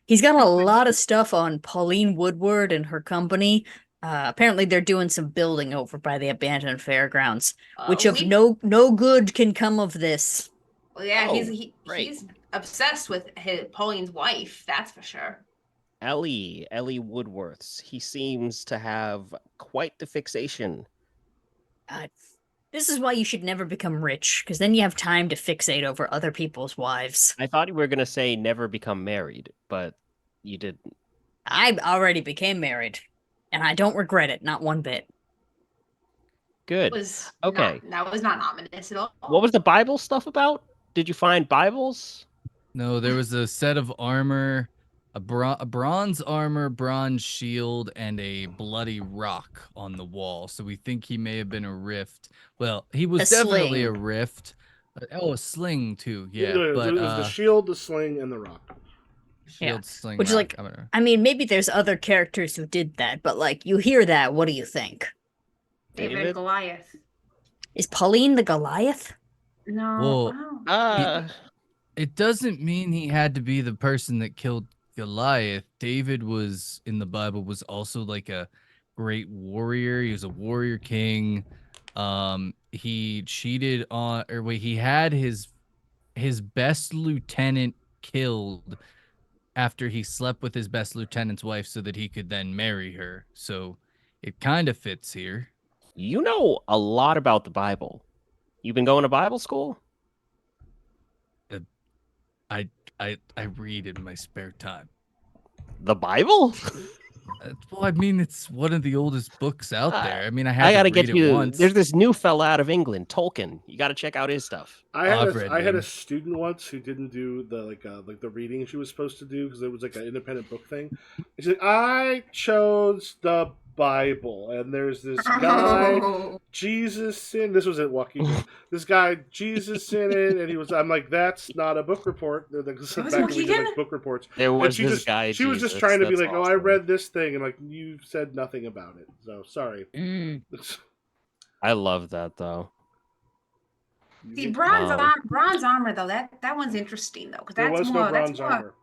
He's got a lot of stuff on Pauline Woodward and her company. Apparently, they're doing some building over by the abandoned fairgrounds, which of no good can come of this. Well, yeah, Oh, great. he's obsessed with Pauline's wife. That's for sure. Ellie Woodworths. He seems to have quite the fixation. This is why you should never become rich, because then you have time to fixate over other people's wives. I thought you were gonna say never become married, but you didn't. I already became married, and I don't regret it, not one bit. Good. Was Okay. that was not ominous at all. What was the Bible stuff about? Did you find Bibles? No, there was a set of armor, a bronze armor, bronze shield, and a bloody rock on the wall. So we think he may have been a rift. Well, he was A definitely a sling. rift. Oh, a sling too. Yeah, it but was the shield, the sling, and the rock. shield, sling, Which is rock. like, I mean, maybe there's other characters who did that, but like, you hear that, what do you think? David Goliath. Is Pauline the Goliath? No. Well, Oh. it doesn't mean he had to be the person that killed Goliath. David was in the Bible was also like a great warrior. He was a warrior king. He cheated on, or wait, he had his best lieutenant killed after he slept with his best lieutenant's wife so that he could then marry her. So it kind of fits here. You know a lot about the Bible. You've been going to Bible school? I read in my spare time. The Bible? Well, I mean, it's one of the oldest books out there. I mean, I I had gotta to read get it you. once. There's this new fella out of England, Tolkien. You gotta check out his stuff. I've read I had a him. student once who didn't do the like the reading she was supposed to do because it was like an independent book thing. And she's like, I chose the Bible, and there's this guy Jesus in. This was at Waukegan. This guy Jesus in it, and he was. I'm like, that's not a book report. They're like, was back when we did Waukegan? like book reports. There And was she this just guy. she was just Jesus. trying to be That's like, oh, I awesome. read this thing, and like you said nothing about it. So sorry. Mm. I love that though. See, Um, bronze armor though. That one's interesting though, because There that's was more. no bronze armor.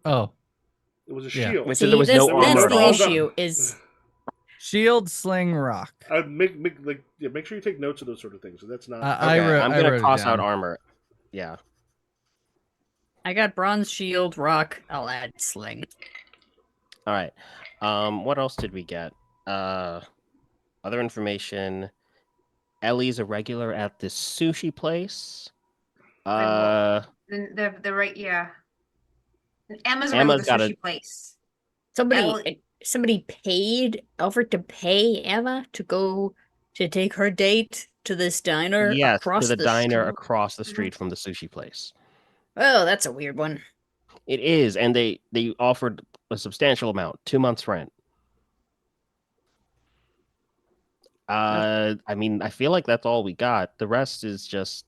Oh, It was a Yeah. shield. Wait, so See, there was that's, no armor that's at the all? issue is shield, sling, rock. Make sure you take notes of those sort of things. So that's not. I Okay, wrote- I'm I gonna wrote it cross out down. armor. Yeah. I got bronze shield, rock, I'll add sling. All right. What else did we get? Other information. Ellie's a regular at this sushi place. The right, yeah. Emma's around Emma's the got sushi a place. Somebody offered to pay Emma to go to take her date to this diner yes across to the the diner street. across the street from the sushi place. Oh, that's a weird one. It is, and they offered a substantial amount, 2 months rent. I mean, I feel like that's all we got. The rest is just,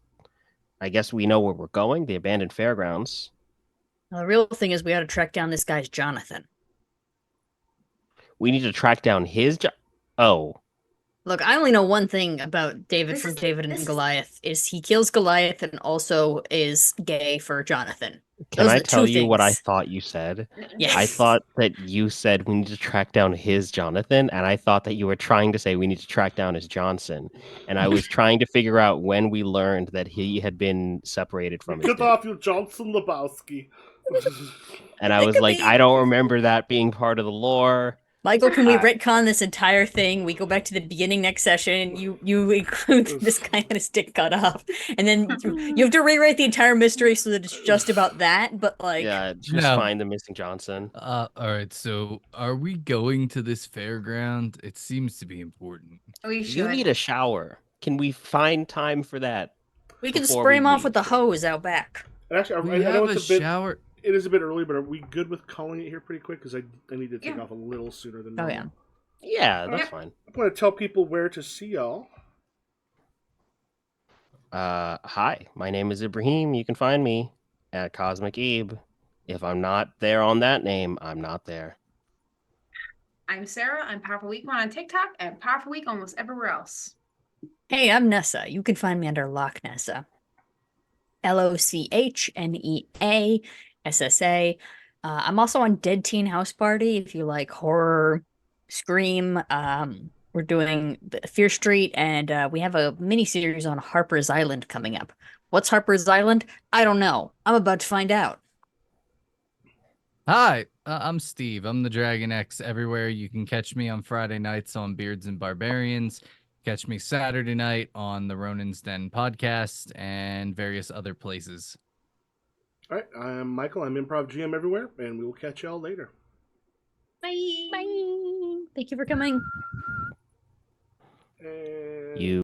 I guess we know where we're going, the abandoned fairgrounds. Now, the real thing is we got to track down this guy's Jonathan. We need to track down his Oh, Look, I only know one thing about David This from is- David this and is- Goliath is he kills Goliath and also is gay for Jonathan. can Those are I the tell two you what I things. thought you said? Yes. I thought that you said we need to track down his Jonathan, and I thought that you were trying to say we need to track down his Johnson. And I was trying to figure out when we learned that he had been separated from his Get date. off you, Johnson Lebowski. And I That was could like, be- I don't remember that being part of the lore. Michael, can we I- retcon this entire thing? We go back to the beginning next session. You include this guy had his dick cut off, and then you have to rewrite the entire mystery so that it's just about that. But like, Yeah, just No. find the missing Johnson. All right. So, are we going to this fairground? It seems to be important. We You should. need a shower. Can we find time for that? we can Before spray we him off leave. with the hose out back. And actually, We I know have a it's a bit. shower. It is a bit early, but are we good with calling it here pretty quick? Because I need to take Yeah. off a little sooner than Oh normal. yeah. Yeah, that's Yep. fine. I want to tell people where to see y'all. Hi, my name is Ibrahim. You can find me at Cosmic Ebe. If I'm not there on that name, I'm not there. I'm Sarah. I'm Powerful Week One on TikTok and Powerful Week almost everywhere else. Hey, I'm Nessa. You can find me under Loch Nessa. LOCHNEASSA. I'm also on Dead Teen House Party if you like horror, scream. We're doing Fear Street, and we have a mini series on Harper's Island coming up. What's Harper's Island? I don't know. I'm about to find out. Hi, I'm Steve. I'm the Dragon X everywhere. You can catch me on Friday nights on Beards and Barbarians. Catch me Saturday night on the Ronin's Den podcast and various other places. All right, I'm Michael. I'm Improv GM everywhere, and we will catch y'all later. Bye. Bye. Thank you for coming. And You